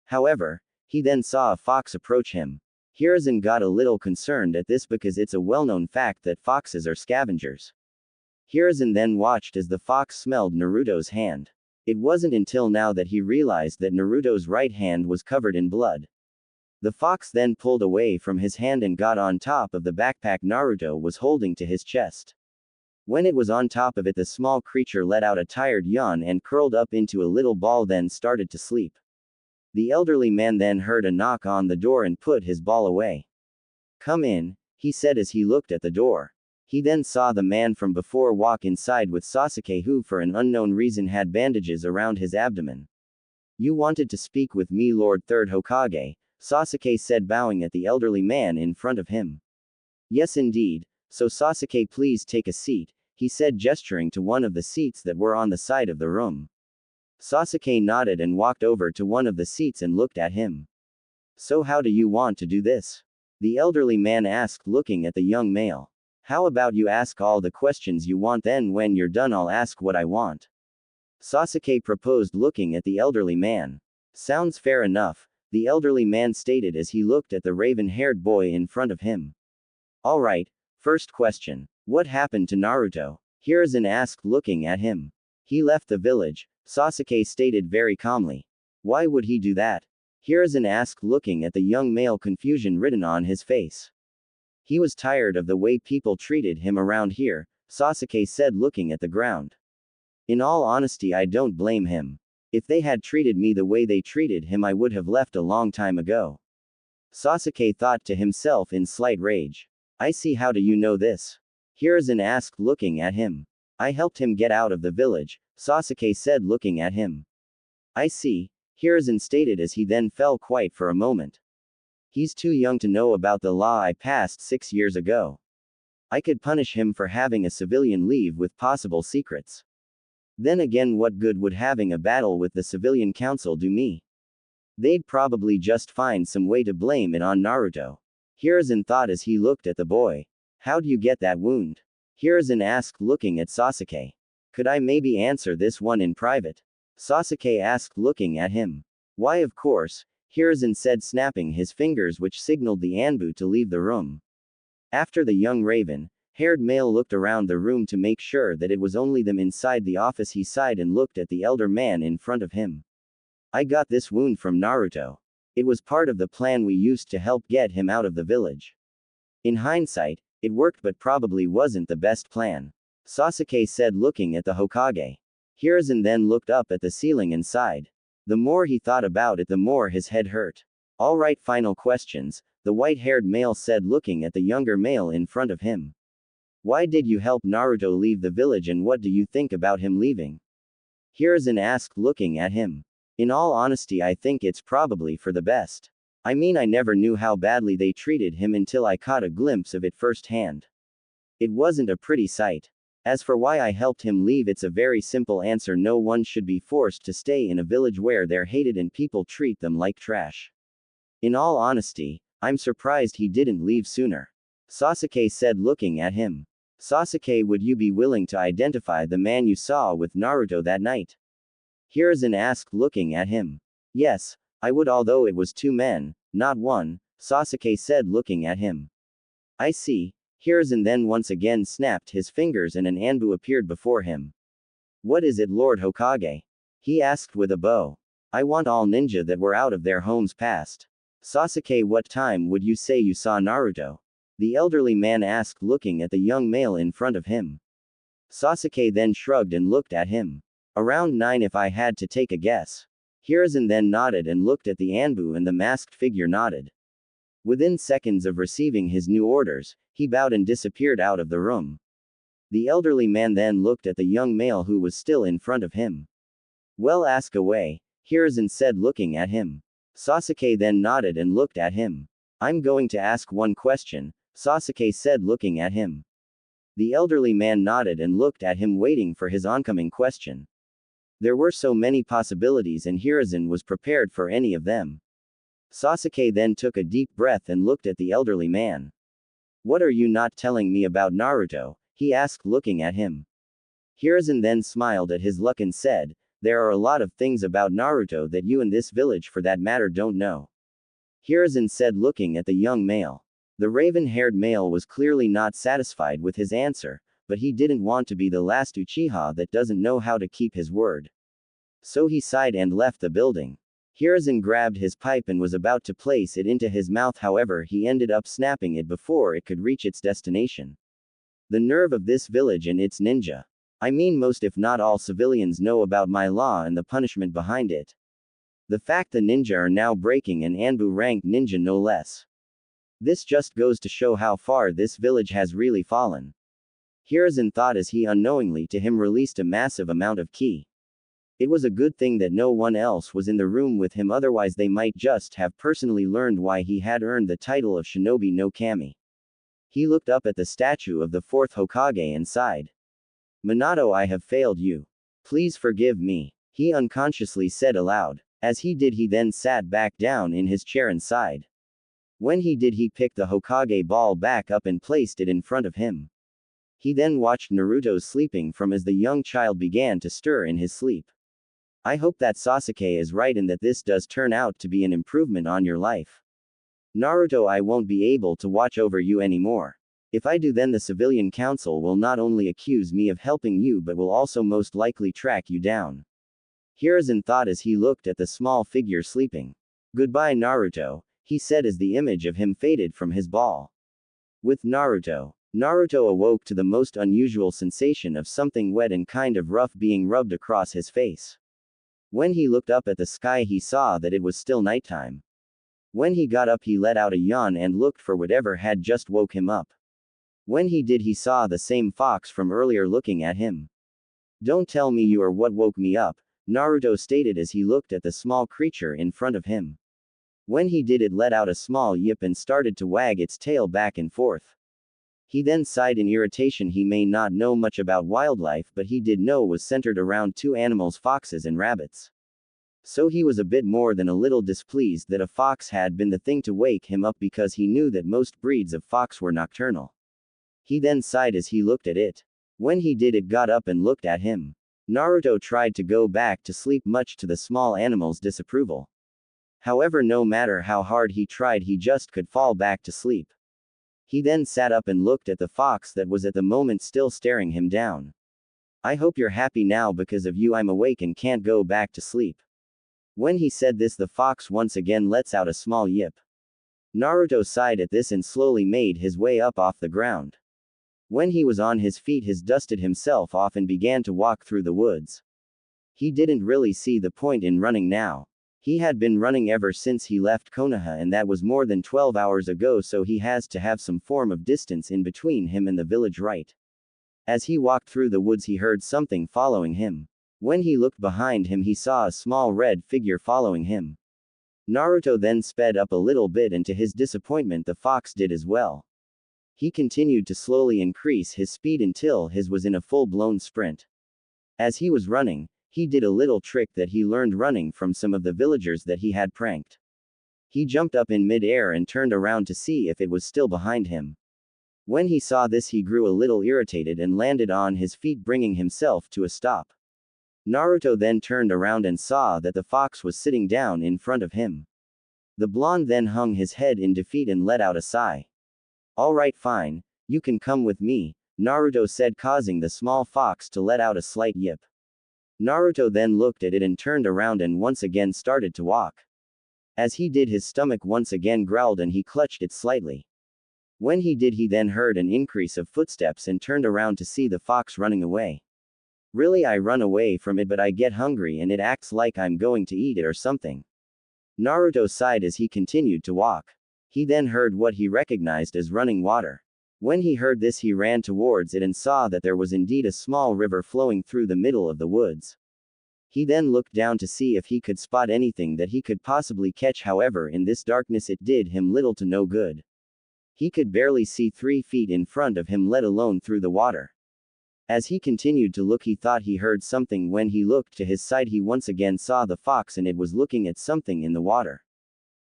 However, he then saw a fox approach him. Hiruzen got a little concerned at this because it's a well-known fact that foxes are scavengers. Hiruzen then watched as the fox smelled Naruto's hand. It wasn't until now that he realized that Naruto's right hand was covered in blood. The fox then pulled away from his hand and got on top of the backpack Naruto was holding to his chest. When it was on top of it, the small creature let out a tired yawn and curled up into a little ball, then started to sleep. The elderly man then heard a knock on the door and put his ball away. Come in, he said as he looked at the door. He then saw the man from before walk inside with Sasuke, who for an unknown reason had bandages around his abdomen. You wanted to speak with me, Lord Third Hokage, Sasuke said, bowing at the elderly man in front of him. Yes indeed, so Sasuke, please take a seat, he said, gesturing to one of the seats that were on the side of the room. Sasuke nodded and walked over to one of the seats and looked at him. So how do you want to do this? The elderly man asked, looking at the young male. How about you ask all the questions you want, then when you're done I'll ask what I want. Sasuke proposed, looking at the elderly man. Sounds fair enough, the elderly man stated as he looked at the raven-haired boy in front of him. Alright, first question. What happened to Naruto? Hiruzen asked, looking at him. He left the village, Sasuke stated very calmly. Why would he do that? Hiruzen asked, looking at the young male, confusion written on his face. He was tired of the way people treated him around here, Sasuke said, looking at the ground. In all honesty, I don't blame him. If they had treated me the way they treated him, I would have left a long time ago. Sasuke thought to himself in slight rage. I see, how do you know this? Hiruzen asked, looking at him. I helped him get out of the village, Sasuke said, looking at him. I see, Hiruzen stated as he then fell quiet for a moment. He's too young to know about the law I passed 6 years ago. I could punish him for having a civilian leave with possible secrets. Then again, what good would having a battle with the civilian council do me? They'd probably just find some way to blame it on Naruto. Hiruzen thought as he looked at the boy. How'd you get that wound? Hiruzen asked, looking at Sasuke. Could I maybe answer this one in private? Sasuke asked, looking at him. Why, of course, Hiruzen said, snapping his fingers, which signaled the Anbu to leave the room. After the young raven-haired male looked around the room to make sure that it was only them inside the office, he sighed and looked at the elder man in front of him. I got this wound from Naruto. It was part of the plan we used to help get him out of the village. In hindsight, it worked, but probably wasn't the best plan, Sasuke said, looking at the Hokage. Hiruzen then looked up at the ceiling and sighed. The more he thought about it, the more his head hurt. Alright, final questions, the white-haired male said, looking at the younger male in front of him. Why did you help Naruto leave the village, and what do you think about him leaving? Hiruzen asked, looking at him. In all honesty, I think it's probably for the best. I mean, I never knew how badly they treated him until I caught a glimpse of it firsthand. It wasn't a pretty sight. As for why I helped him leave, it's a very simple answer. No one should be forced to stay in a village where they're hated and people treat them like trash. In all honesty, I'm surprised he didn't leave sooner, Sasuke said, looking at him. Sasuke, would you be willing to identify the man you saw with Naruto that night? Hiruzen asked, looking at him. Yes, I would, although it was 2 men, not 1, Sasuke said, looking at him. I see. Hiruzen then once again snapped his fingers and an Anbu appeared before him. What is it, Lord Hokage? He asked with a bow. I want all ninja that were out of their homes past. Sasuke, what time would you say you saw Naruto? The elderly man asked, looking at the young male in front of him. Sasuke then shrugged and looked at him. Around 9 if I had to take a guess. Hiruzen then nodded and looked at the Anbu, and the masked figure nodded. Within seconds of receiving his new orders, he bowed and disappeared out of the room. The elderly man then looked at the young male who was still in front of him. Well, ask away, Hiruzen said, looking at him. Sasuke then nodded and looked at him. I'm going to ask one question, Sasuke said, looking at him. The elderly man nodded and looked at him, waiting for his oncoming question. There were so many possibilities and Hiruzen was prepared for any of them. Sasuke then took a deep breath and looked at the elderly man. What are you not telling me about Naruto? He asked, looking at him. Hiruzen then smiled at his luck and said, there are a lot of things about Naruto that you in this village for that matter don't know. Hiruzen said, looking at the young male. The raven-haired male was clearly not satisfied with his answer, but he didn't want to be the last Uchiha that doesn't know how to keep his word. So he sighed and left the building. Hiruzen grabbed his pipe and was about to place it into his mouth, however he ended up snapping it before it could reach its destination. The nerve of this village and its ninja. I mean, most if not all civilians know about my law and the punishment behind it. The fact the ninja are now breaking an Anbu ranked ninja no less. This just goes to show how far this village has really fallen. Hiruzen thought as he unknowingly to him released a massive amount of ki. It was a good thing that no one else was in the room with him, otherwise they might just have personally learned why he had earned the title of Shinobi no Kami. He looked up at the statue of the fourth Hokage and sighed. Minato, I have failed you. Please forgive me, he unconsciously said aloud. As he did, he then sat back down in his chair and sighed. When he did, he picked the Hokage ball back up and placed it in front of him. He then watched Naruto sleeping from as the young child began to stir in his sleep. I hope that Sasuke is right and that this does turn out to be an improvement on your life. Naruto, I won't be able to watch over you anymore. If I do, then the civilian council will not only accuse me of helping you but will also most likely track you down. Hiruzen thought as he looked at the small figure sleeping. Goodbye, Naruto, he said as the image of him faded from his ball. With Naruto awoke to the most unusual sensation of something wet and kind of rough being rubbed across his face. When he looked up at the sky, he saw that it was still nighttime. When he got up, he let out a yawn and looked for whatever had just woke him up. When he did, he saw the same fox from earlier looking at him. Don't tell me you are what woke me up, Naruto stated as he looked at the small creature in front of him. When he did, it let out a small yip and started to wag its tail back and forth. He then sighed in irritation. He may not know much about wildlife, but he did know was centered around two animals, foxes and rabbits. So he was a bit more than a little displeased that a fox had been the thing to wake him up, because he knew that most breeds of fox were nocturnal. He then sighed as he looked at it. When he did, it got up and looked at him. Naruto tried to go back to sleep, much to the small animal's disapproval. However, no matter how hard he tried, he just could fall back to sleep. He then sat up and looked at the fox that was at the moment still staring him down. I hope you're happy now. Because of you I'm awake and can't go back to sleep. When he said this, the fox once again lets out a small yip. Naruto sighed at this and slowly made his way up off the ground. When he was on his feet, he dusted himself off and began to walk through the woods. He didn't really see the point in running now. He had been running ever since he left Konaha, and that was more than 12 hours ago, so he has to have some form of distance in between him and the village, right? As he walked through the woods, he heard something following him. When he looked behind him, he saw a small red figure following him. Naruto then sped up a little bit, and to his disappointment the fox did as well. He continued to slowly increase his speed until his was in a full-blown sprint. As he was running, he did a little trick that he learned running from some of the villagers that he had pranked. He jumped up in mid-air and turned around to see if it was still behind him. When he saw this, he grew a little irritated and landed on his feet, bringing himself to a stop. Naruto then turned around and saw that the fox was sitting down in front of him. The blonde then hung his head in defeat and let out a sigh. Alright, fine, you can come with me, Naruto said, causing the small fox to let out a slight yip. Naruto then looked at it and turned around and once again started to walk. As he did, his stomach once again growled and he clutched it slightly. When he did, he then heard an increase of footsteps and turned around to see the fox running away. Really, I run away from it, but I get hungry and it acts like I'm going to eat it or something. Naruto sighed as he continued to walk. He then heard what he recognized as running water. When he heard this, he ran towards it and saw that there was indeed a small river flowing through the middle of the woods. He then looked down to see if he could spot anything that he could possibly catch, however, in this darkness it did him little to no good. He could barely see 3 feet in front of him, let alone through the water. As he continued to look, he thought he heard something. When he looked to his side, he once again saw the fox, and it was looking at something in the water.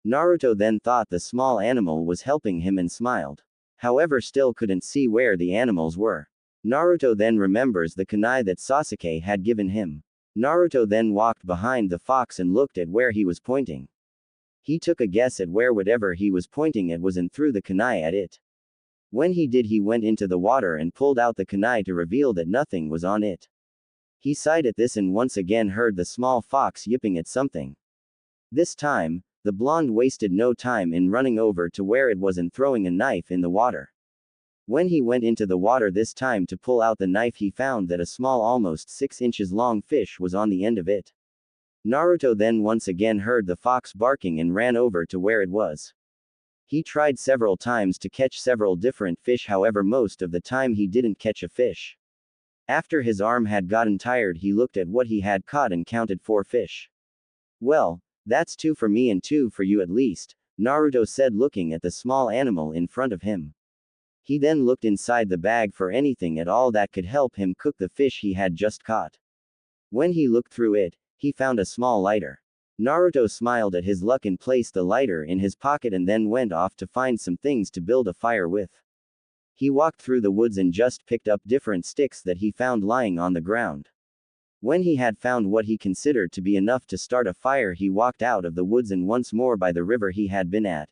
Naruto then thought the small animal was helping him and smiled. However, still couldn't see where the animals were. Naruto then remembers the kunai that Sasuke had given him. Naruto then walked behind the fox and looked at where he was pointing. He took a guess at where whatever he was pointing at was and threw the kunai at it. When he did, he went into the water and pulled out the kunai to reveal that nothing was on it. He sighed at this and once again heard the small fox yipping at something. This time, the blonde wasted no time in running over to where it was and throwing a knife in the water. When he went into the water this time to pull out the knife, he found that a small, almost 6 inches long fish was on the end of it. Naruto then once again heard the fox barking and ran over to where it was. He tried several times to catch several different fish, however most of the time he didn't catch a fish. After his arm had gotten tired, he looked at what he had caught and counted 4 fish. "Well, that's 2 for me and 2 for you at least," Naruto said, looking at the small animal in front of him. He then looked inside the bag for anything at all that could help him cook the fish he had just caught. When he looked through it, he found a small lighter. Naruto smiled at his luck and placed the lighter in his pocket and then went off to find some things to build a fire with. He walked through the woods and just picked up different sticks that he found lying on the ground. When he had found what he considered to be enough to start a fire, he walked out of the woods and once more by the river he had been at.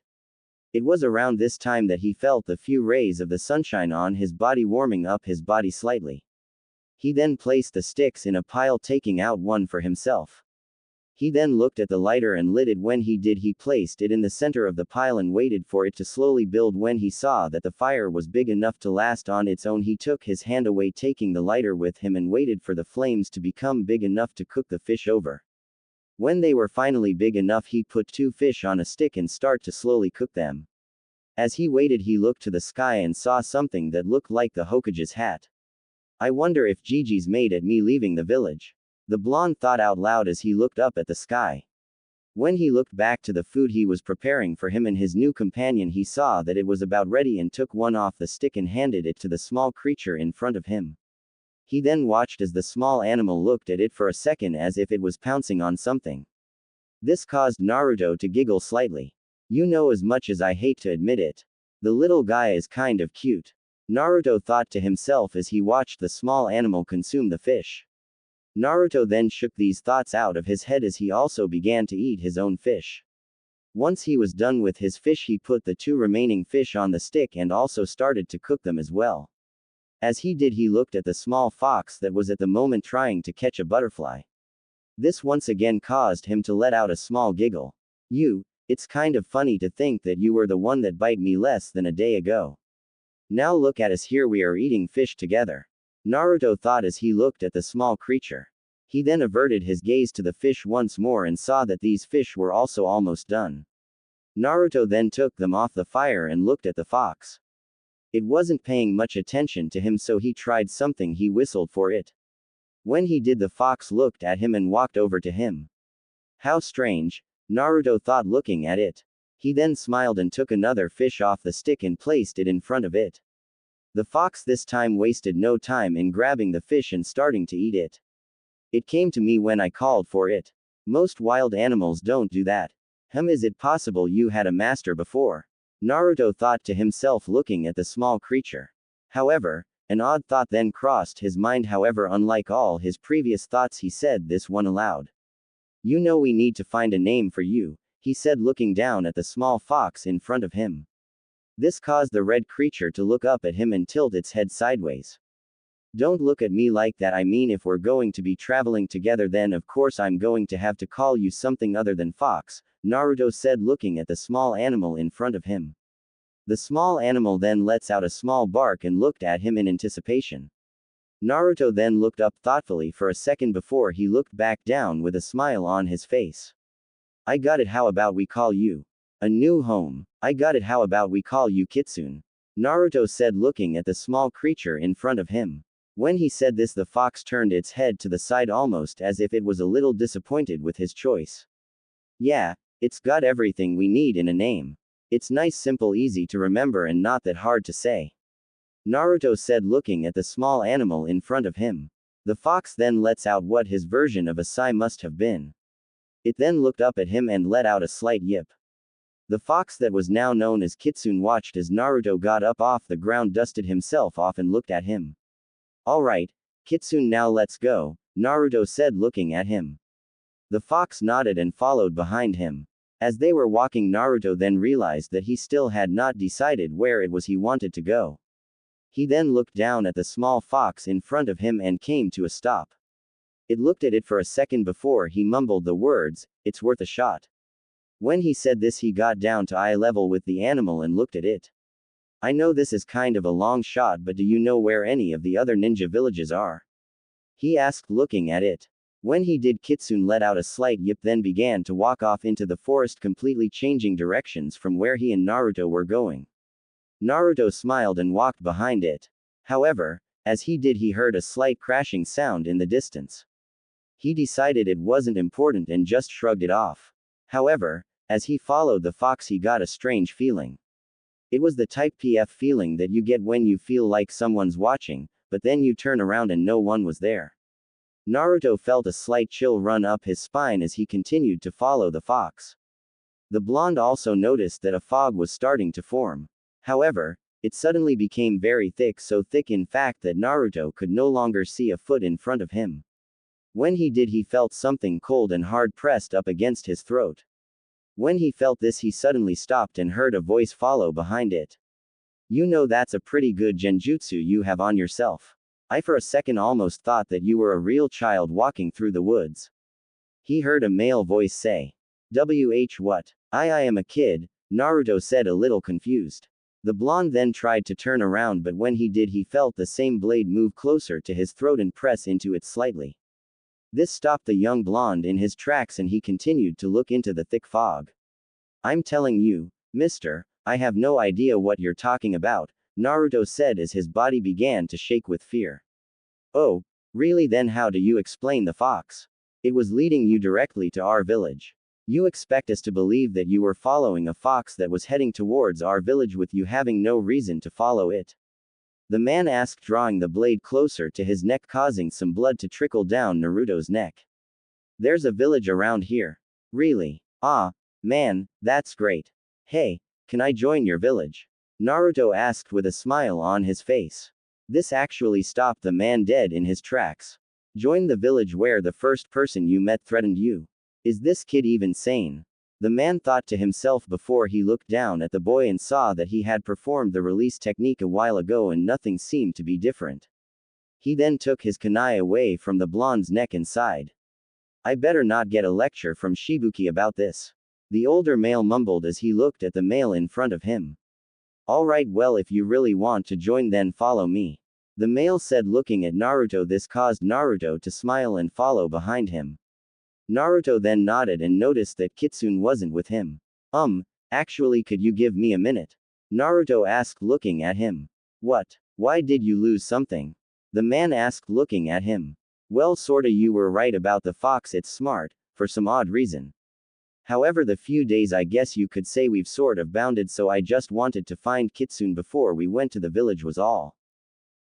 It was around this time that he felt the few rays of the sunshine on his body, warming up his body slightly. He then placed the sticks in a pile, taking out one for himself. He then looked at the lighter and lit it. When he did, he placed it in the center of the pile and waited for it to slowly build. When he saw that the fire was big enough to last on its own, he took his hand away, taking the lighter with him, and waited for the flames to become big enough to cook the fish over. When they were finally big enough, he put 2 fish on a stick and started to slowly cook them. As he waited, he looked to the sky and saw something that looked like the Hokage's hat. "I wonder if Gigi's made at me leaving the village," the blonde thought out loud as he looked up at the sky. When he looked back to the food he was preparing for him and his new companion, he saw that it was about ready and took one off the stick and handed it to the small creature in front of him. He then watched as the small animal looked at it for a second as if it was pouncing on something. This caused Naruto to giggle slightly. "You know, as much as I hate to admit it, the little guy is kind of cute," Naruto thought to himself as he watched the small animal consume the fish. Naruto then shook these thoughts out of his head as he also began to eat his own fish. Once he was done with his fish, he put the 2 remaining fish on the stick and also started to cook them as well. As he did, he looked at the small fox that was at the moment trying to catch a butterfly. This once again caused him to let out a small giggle. It's kind of funny to think that you were the one that bite me less than a day ago. Now look at us, here we are eating fish together," Naruto thought as he looked at the small creature. He then averted his gaze to the fish once more and saw that these fish were also almost done. Naruto then took them off the fire and looked at the fox. It wasn't paying much attention to him, so he tried something. He whistled for it. When he did, the fox looked at him and walked over to him. "How strange," Naruto thought, looking at it. He then smiled and took another fish off the stick and placed it in front of it. The fox this time wasted no time in grabbing the fish and starting to eat it. "It came to me when I called for it. Most wild animals don't do that. Is it possible you had a master before?" Naruto thought to himself, looking at the small creature. However, an odd thought then crossed his mind. However, unlike all his previous thoughts, he said this one aloud. "You know, we need to find a name for you," he said, looking down at the small fox in front of him. This caused the red creature to look up at him and tilt its head sideways. "Don't look at me like that. I mean, if we're going to be traveling together, then of course I'm going to have to call you something other than fox," Naruto said, looking at the small animal in front of him. The small animal then lets out a small bark and looked at him in anticipation. Naruto then looked up thoughtfully for a second before he looked back down with a smile on his face. "I got it. How about we call you a new home? I got it. How about we call you Kitsune?" Naruto said, looking at the small creature in front of him. When he said this, the fox turned its head to the side almost as if it was a little disappointed with his choice. Yeah, it's got everything we need in a name. It's nice, simple, easy to remember, and not that hard to say. Naruto said, looking at the small animal in front of him. The fox then lets out what his version of a sigh must have been. It then looked up at him and let out a slight yip. The fox that was now known as Kitsune watched as Naruto got up off the ground, dusted himself off, and looked at him. Alright, Kitsune, now let's go, Naruto said, looking at him. The fox nodded and followed behind him. As they were walking, Naruto then realized that he still had not decided where it was he wanted to go. He then looked down at the small fox in front of him and came to a stop. It looked at it for a second before he mumbled the words, "It's worth a shot." When he said this, he got down to eye level with the animal and looked at it. I know this is kind of a long shot, but do you know where any of the other ninja villages are? He asked, looking at it. When he did, Kitsune let out a slight yip, then began to walk off into the forest, completely changing directions from where he and Naruto were going. Naruto smiled and walked behind it. However, as he did, he heard a slight crashing sound in the distance. He decided it wasn't important and just shrugged it off. However, as he followed the fox, he got a strange feeling. It was the type PF feeling that you get when you feel like someone's watching, but then you turn around and no one was there. Naruto felt a slight chill run up his spine as he continued to follow the fox. The blonde also noticed that a fog was starting to form. However, it suddenly became very thick, so thick in fact that Naruto could no longer see a foot in front of him. When he did, he felt something cold and hard pressed up against his throat. When he felt this, he suddenly stopped and heard a voice follow behind it. You know, that's a pretty good genjutsu you have on yourself. I for a second almost thought that you were a real child walking through the woods. He heard a male voice say. What? I am a kid, Naruto said, a little confused. The blonde then tried to turn around, but when he did, he felt the same blade move closer to his throat and press into it slightly. This stopped the young blonde in his tracks and he continued to look into the thick fog. I'm telling you, mister, I have no idea what you're talking about, Naruto said as his body began to shake with fear. Oh, really? Then how do you explain the fox? It was leading you directly to our village. You expect us to believe that you were following a fox that was heading towards our village with you having no reason to follow it? The man asked, drawing the blade closer to his neck, causing some blood to trickle down Naruto's neck. There's a village around here. Really? Ah, man, that's great. Hey, can I join your village? Naruto asked with a smile on his face. This actually stopped the man dead in his tracks. Join the village where the first person you met threatened you. Is this kid even sane? The man thought to himself before he looked down at the boy and saw that he had performed the release technique a while ago and nothing seemed to be different. He then took his kunai away from the blonde's neck and sighed. I better not get a lecture from Shibuki about this. The older male mumbled as he looked at the male in front of him. Alright, well, if you really want to join, then follow me. The male said, looking at Naruto. This caused Naruto to smile and follow behind him. Naruto then nodded and noticed that Kitsune wasn't with him. Actually, could you give me a minute? Naruto asked, looking at him. What? Why did you lose something? The man asked, looking at him. Well, sorta, you were right about the fox. It's smart, for some odd reason. However, the few days I guess you could say we've sort of bounded, so I just wanted to find Kitsune before we went to the village was all.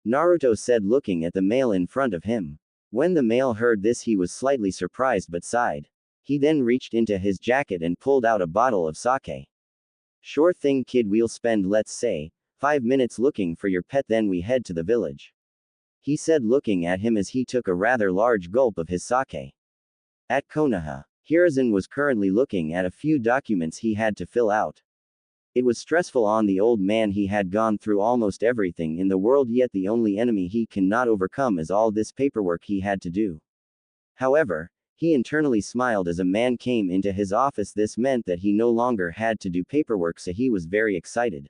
Naruto said, looking at the male in front of him. When the male heard this, he was slightly surprised but sighed. He then reached into his jacket and pulled out a bottle of sake. Sure thing, kid, we'll spend, let's say, 5 minutes looking for your pet, then we head to the village. He said, looking at him as he took a rather large gulp of his sake. At Konaha, Hiruzen was currently looking at a few documents he had to fill out. It was stressful on the old man. He had gone through almost everything in the world, yet the only enemy he cannot overcome is all this paperwork he had to do. However, he internally smiled as a man came into his office. This meant that he no longer had to do paperwork, so he was very excited.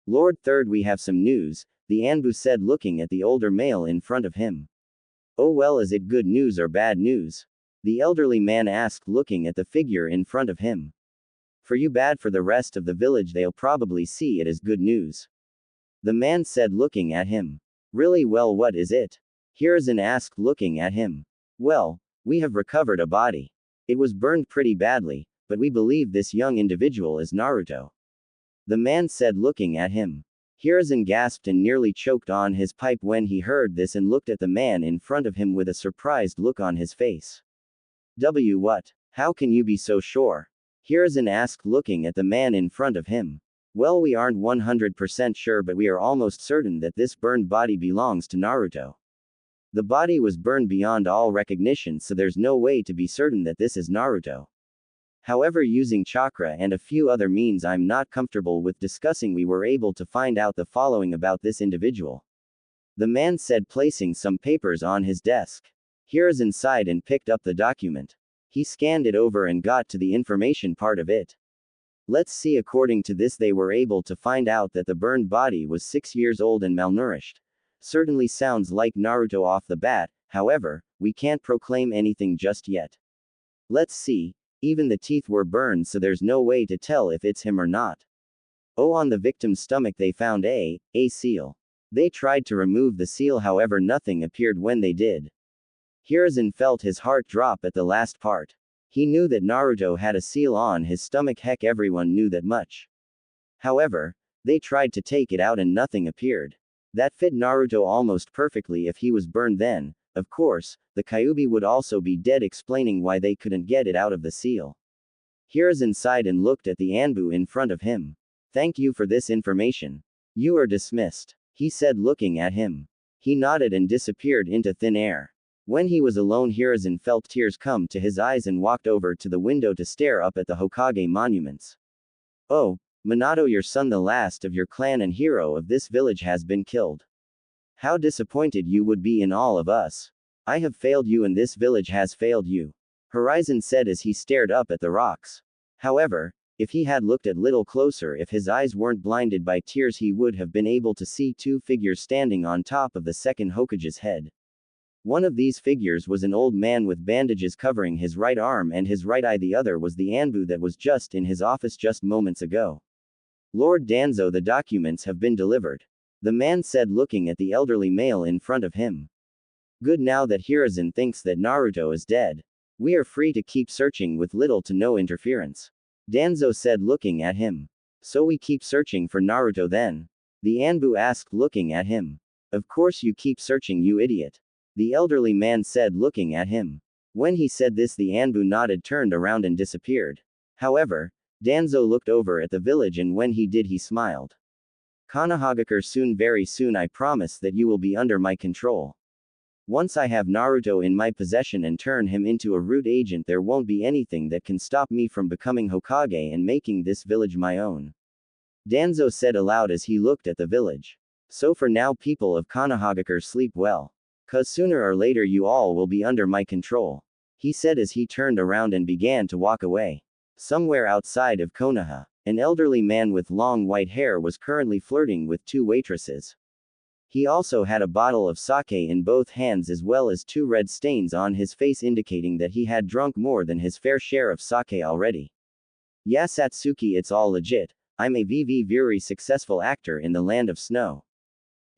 Lord Third, we have some news, the Anbu said, looking at the older male in front of him. Oh well, is it good news or bad news? The elderly man asked, looking at the figure in front of him. For you, bad. For the rest of the village, they'll probably see it as good news. The man said looking at him. Really, well, what is it? Hiruzen asked looking at him. Well, we have recovered a body. It was burned pretty badly, but we believe this young individual is Naruto. The man said looking at him. Hiruzen gasped and nearly choked on his pipe when he heard this and looked at the man in front of him with a surprised look on his face. What? How can you be so sure? Hiruzen asked looking at the man in front of him. Well, we aren't 100% sure, but we are almost certain that this burned body belongs to Naruto. The body was burned beyond all recognition, so there's no way to be certain that this is Naruto. However, using chakra and a few other means I'm not comfortable with discussing, we were able to find out the following about this individual. The man said, placing some papers on his desk. Hiruzen sighed and picked up the document. He scanned it over and got to the information part of it. Let's see, according to this they were able to find out that the burned body was 6 years old and malnourished. Certainly sounds like Naruto off the bat, however, we can't proclaim anything just yet. Let's see. Even the teeth were burned, so there's no way to tell if it's him or not. Oh, on the victim's stomach they found a seal. They tried to remove the seal, however nothing appeared when they did. Hiruzen felt his heart drop at the last part. He knew that Naruto had a seal on his stomach, heck, everyone knew that much. However, they tried to take it out and nothing appeared. That fit Naruto almost perfectly. If he was burned, then, of course, the Kyuubi would also be dead, explaining why they couldn't get it out of the seal. Hiruzen sighed and looked at the Anbu in front of him. Thank you for this information. You are dismissed, he said looking at him. He nodded and disappeared into thin air. When he was alone, Hiruzen felt tears come to his eyes and walked over to the window to stare up at the Hokage monuments. Oh, Minato, your son, the last of your clan and hero of this village, has been killed. How disappointed you would be in all of us. I have failed you and this village has failed you. Horizon said as he stared up at the rocks. However, if he had looked a little closer, if his eyes weren't blinded by tears, he would have been able to see two figures standing on top of the second Hokage's head. One of these figures was an old man with bandages covering his right arm and his right eye. The other was the Anbu that was just in his office just moments ago. Lord Danzo, the documents have been delivered. The man said looking at the elderly male in front of him. Good, now that Hiruzen thinks that Naruto is dead, we are free to keep searching with little to no interference. Danzo said looking at him. So we keep searching for Naruto then? The Anbu asked looking at him. Of course you keep searching, you idiot. The elderly man said looking at him. When he said this, the Anbu nodded, turned around and disappeared. However, Danzo looked over at the village, and when he did, he smiled. Konohagakure, soon, very soon, I promise that you will be under my control. Once I have Naruto in my possession and turn him into a root agent, there won't be anything that can stop me from becoming Hokage and making this village my own. Danzo said aloud as he looked at the village. So for now, people of Konohagakure, sleep well. 'Cause sooner or later you all will be under my control. He said as he turned around and began to walk away. Somewhere outside of Konaha, an elderly man with long white hair was currently flirting with two waitresses. He also had a bottle of sake in both hands, as well as two red stains on his face, indicating that he had drunk more than his fair share of sake already. Yeah, Satsuki, it's all legit. I'm a very successful actor in the land of snow.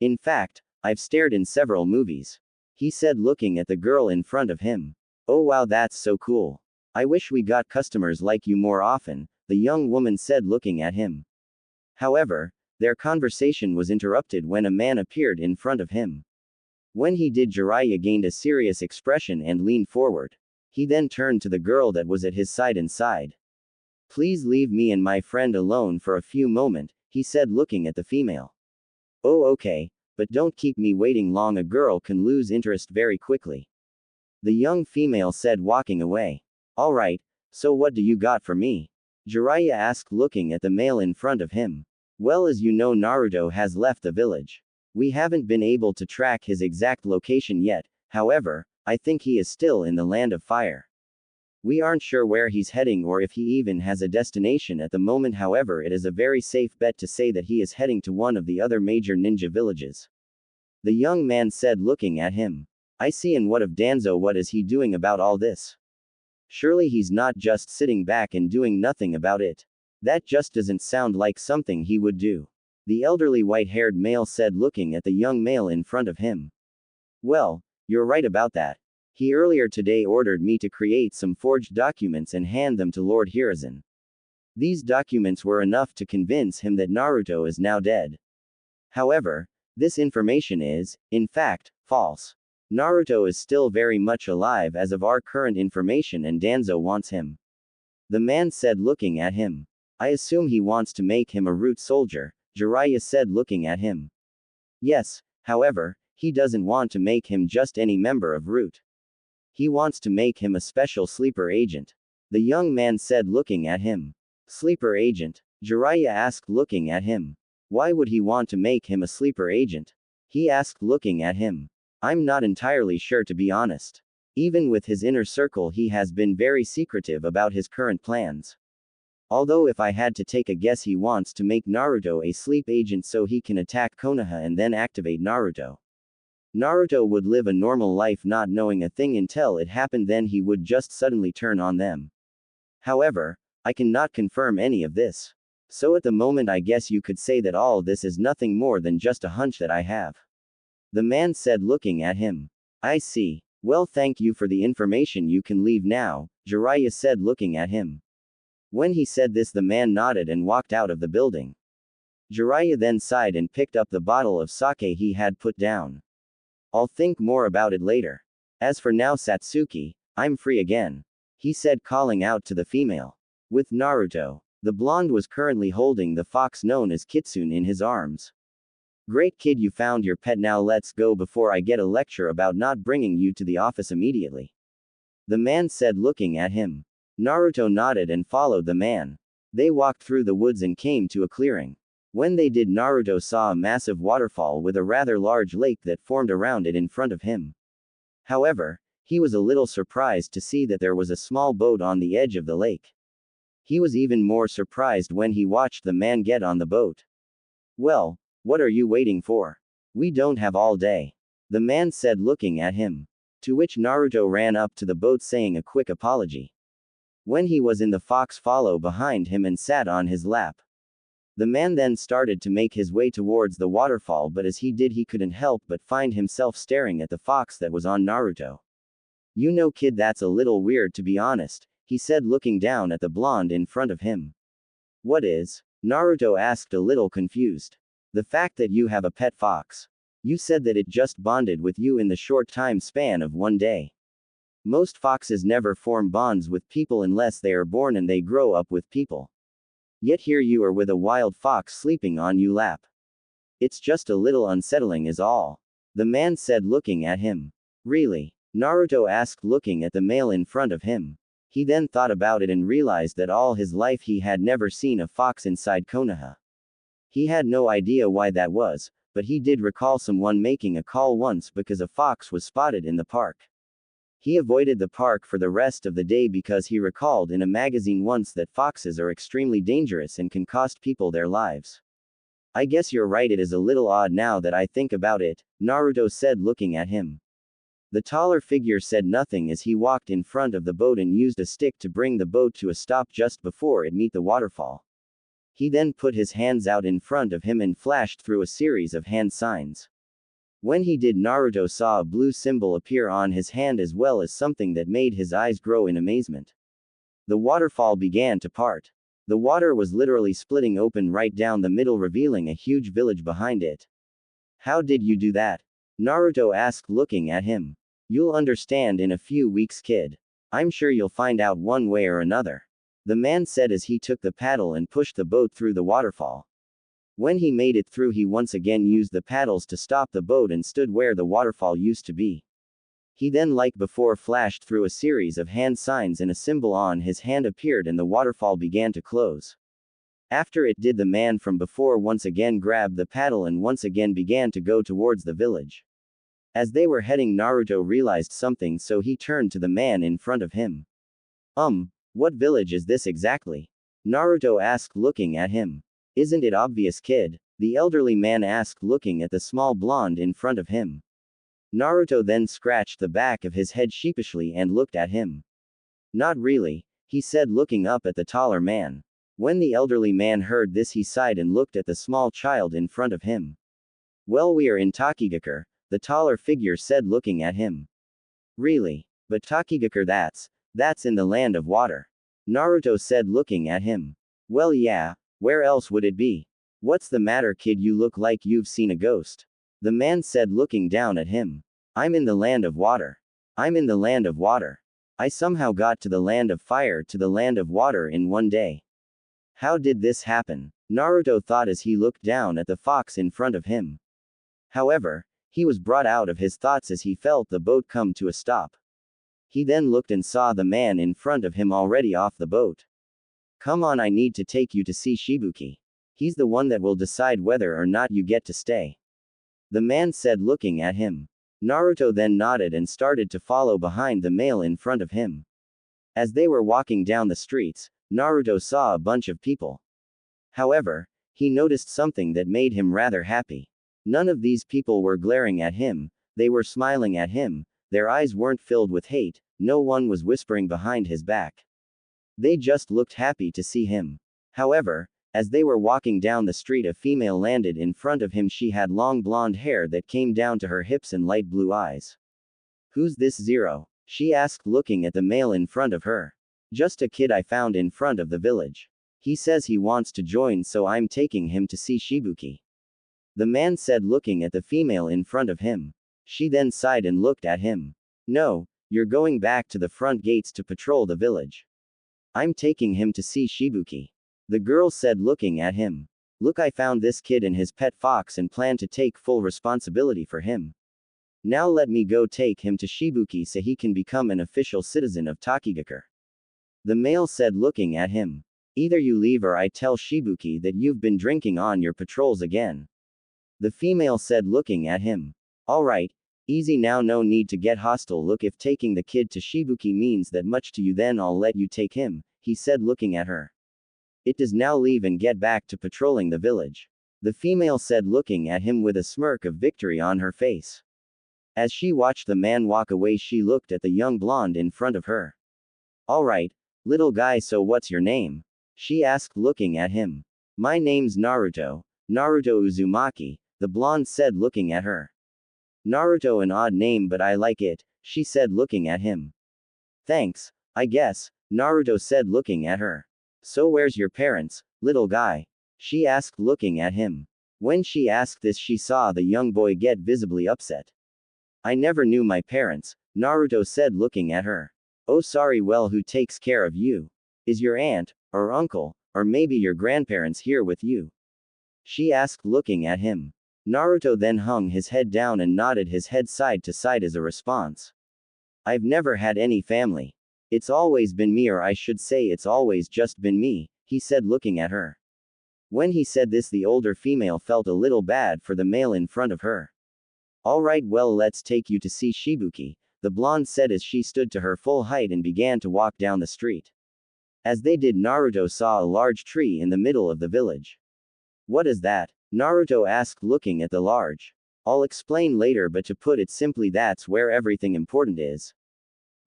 In fact, I've starred in several movies. He said looking at the girl in front of him. Oh wow, that's so cool. I wish we got customers like you more often, the young woman said looking at him. However, their conversation was interrupted when a man appeared in front of him. When he did, Jiraiya gained a serious expression and leaned forward. He then turned to the girl that was at his side and sighed. Please leave me and my friend alone for a few moments, he said looking at the female. Oh okay, but don't keep me waiting long, a girl can lose interest very quickly. The young female said walking away. Alright, so what do you got for me? Jiraiya asked looking at the male in front of him. Well, as you know, Naruto has left the village. We haven't been able to track his exact location yet, however, I think he is still in the land of fire. We aren't sure where he's heading or if he even has a destination at the moment, however it is a very safe bet to say that he is heading to one of the other major ninja villages. The young man said looking at him. I see, and what of Danzo, what is he doing about all this? Surely he's not just sitting back and doing nothing about it. That just doesn't sound like something he would do. the elderly white-haired male said looking at the young male in front of him. Well, you're right about that. He earlier today ordered me to create some forged documents and hand them to Lord Hiruzen. These documents were enough to convince him that Naruto is now dead. However, this information is, in fact, false. Naruto is still very much alive as of our current information and Danzo wants him. The man said looking at him. I assume he wants to make him a root soldier, Jiraiya said looking at him. Yes, however, he doesn't want to make him just any member of Root. He wants to make him a special sleeper agent. The young man said looking at him. Sleeper agent? Jiraiya asked looking at him. Why would he want to make him a sleeper agent? He asked looking at him. I'm not entirely sure to be honest. Even with his inner circle he has been very secretive about his current plans. Although if I had to take a guess he wants to make Naruto a sleep agent so he can attack Konoha and then activate Naruto. Naruto would live a normal life not knowing a thing until it happened, then he would just suddenly turn on them. However, I cannot confirm any of this. So at the moment I guess you could say that all this is nothing more than just a hunch that I have. The man said looking at him. I see. Well, thank you for the information, you can leave now, Jiraiya said looking at him. When he said this the man nodded and walked out of the building. Jiraiya then sighed and picked up the bottle of sake he had put down. I'll think more about it later. As for now Satsuki, I'm free again. He said calling out to the female. With Naruto, the blonde was currently holding the fox known as Kitsune in his arms. Great kid, you found your pet, now let's go before I get a lecture about not bringing you to the office immediately. The man said looking at him. Naruto nodded and followed the man. They walked through the woods and came to a clearing. When they did, Naruto saw a massive waterfall with a rather large lake that formed around it in front of him. However, he was a little surprised to see that there was a small boat on the edge of the lake. He was even more surprised when he watched the man get on the boat. Well, what are you waiting for? We don't have all day. The man said looking at him. To which Naruto ran up to the boat saying a quick apology. When he was in, the fox followed behind him and sat on his lap. The man then started to make his way towards the waterfall, but as he did he couldn't help but find himself staring at the fox that was on Naruto. You know kid, that's a little weird to be honest, he said looking down at the blonde in front of him. What is? Naruto asked a little confused. The fact that you have a pet fox. You said that it just bonded with you in the short time span of one day. Most foxes never form bonds with people unless they are born and they grow up with people. Yet here you are with a wild fox sleeping on your lap. It's just a little unsettling is all. The man said looking at him. Really? Naruto asked looking at the male in front of him. He then thought about it and realized that all his life he had never seen a fox inside Konoha. He had no idea why that was, but he did recall someone making a call once because a fox was spotted in the park. He avoided the park for the rest of the day because he recalled in a magazine once that foxes are extremely dangerous and can cost people their lives. I guess you're right, it is a little odd now that I think about it, Naruto said looking at him. The taller figure said nothing as he walked in front of the boat and used a stick to bring the boat to a stop just before it met the waterfall. He then put his hands out in front of him and flashed through a series of hand signs. When he did, Naruto saw a blue symbol appear on his hand as well as something that made his eyes grow in amazement. The waterfall began to part. The water was literally splitting open right down the middle, revealing a huge village behind it. How did you do that? Naruto asked looking at him. You'll understand in a few weeks kid. I'm sure you'll find out one way or another. The man said as he took the paddle and pushed the boat through the waterfall. When he made it through, he once again used the paddles to stop the boat and stood where the waterfall used to be. He then, like before, flashed through a series of hand signs and a symbol on his hand appeared and the waterfall began to close. After it did, the man from before once again grabbed the paddle and once again began to go towards the village. As they were heading, Naruto realized something, so he turned to the man in front of him. What village is this exactly? Naruto asked looking at him. Isn't it obvious kid? The elderly man asked looking at the small blonde in front of him. Naruto then scratched the back of his head sheepishly and looked at him. Not really, he said looking up at the taller man. When the elderly man heard this, he sighed and looked at the small child in front of him. Well, we are in Takigakure, the taller figure said, looking at him. Really? But Takigakure, that's in the land of water. Naruto said, looking at him. Well, yeah, where else would it be? What's the matter, kid? You look like you've seen a ghost. The man said, looking down at him. I'm in the land of water. I'm in the land of water. I somehow got to the land of fire to the land of water in one day. How did this happen? Naruto thought as he looked down at the fox in front of him. However, he was brought out of his thoughts as he felt the boat come to a stop. He then looked and saw the man in front of him already off the boat. Come on, I need to take you to see Shibuki. He's the one that will decide whether or not you get to stay. The man said, looking at him. Naruto then nodded and started to follow behind the male in front of him. As they were walking down the streets, Naruto saw a bunch of people. However, he noticed something that made him rather happy. None of these people were glaring at him, they were smiling at him, their eyes weren't filled with hate, no one was whispering behind his back. They just looked happy to see him. However, as they were walking down the street, a female landed in front of him. She had long blonde hair that came down to her hips and light blue eyes. Who's this Zero? She asked, looking at the male in front of her. Just a kid I found in front of the village. He says he wants to join, so I'm taking him to see Shibuki. The man said, looking at the female in front of him. She then sighed and looked at him. No, you're going back to the front gates to patrol the village. I'm taking him to see Shibuki. The girl said, looking at him. Look, I found this kid and his pet fox and plan to take full responsibility for him. Now let me go take him to Shibuki so he can become an official citizen of Takigakure. The male said, looking at him. Either you leave or I tell Shibuki that you've been drinking on your patrols again. The female said, looking at him. Alright, easy now, no need to get hostile. Look, if taking the kid to Shibuki means that much to you, then I'll let you take him, he said, looking at her. It does now leave and get back to patrolling the village. The female said, looking at him with a smirk of victory on her face. As she watched the man walk away, she looked at the young blonde in front of her. Alright, little guy, so what's your name? She asked, looking at him. My name's Naruto, Naruto Uzumaki, the blonde said, looking at her. Naruto, an odd name, but I like it, she said, looking at him. Thanks, I guess, Naruto said, looking at her. So where's your parents, little guy? She asked, looking at him. When she asked this, she saw the young boy get visibly upset. I never knew my parents, Naruto said, looking at her. Oh, sorry. Well, who takes care of you? Is your aunt, or uncle, or maybe your grandparents here with you? She asked, looking at him. Naruto then hung his head down and nodded his head side to side as a response. I've never had any family. It's always been me, or I should say it's always just been me, he said, looking at her. When he said this, the older female felt a little bad for the male in front of her. Alright, well, let's take you to see Shibuki, the blonde said as she stood to her full height and began to walk down the street. As they did, Naruto saw a large tree in the middle of the village. What is that? Naruto asked, looking at the large. I'll explain later, but to put it simply, that's where everything important is.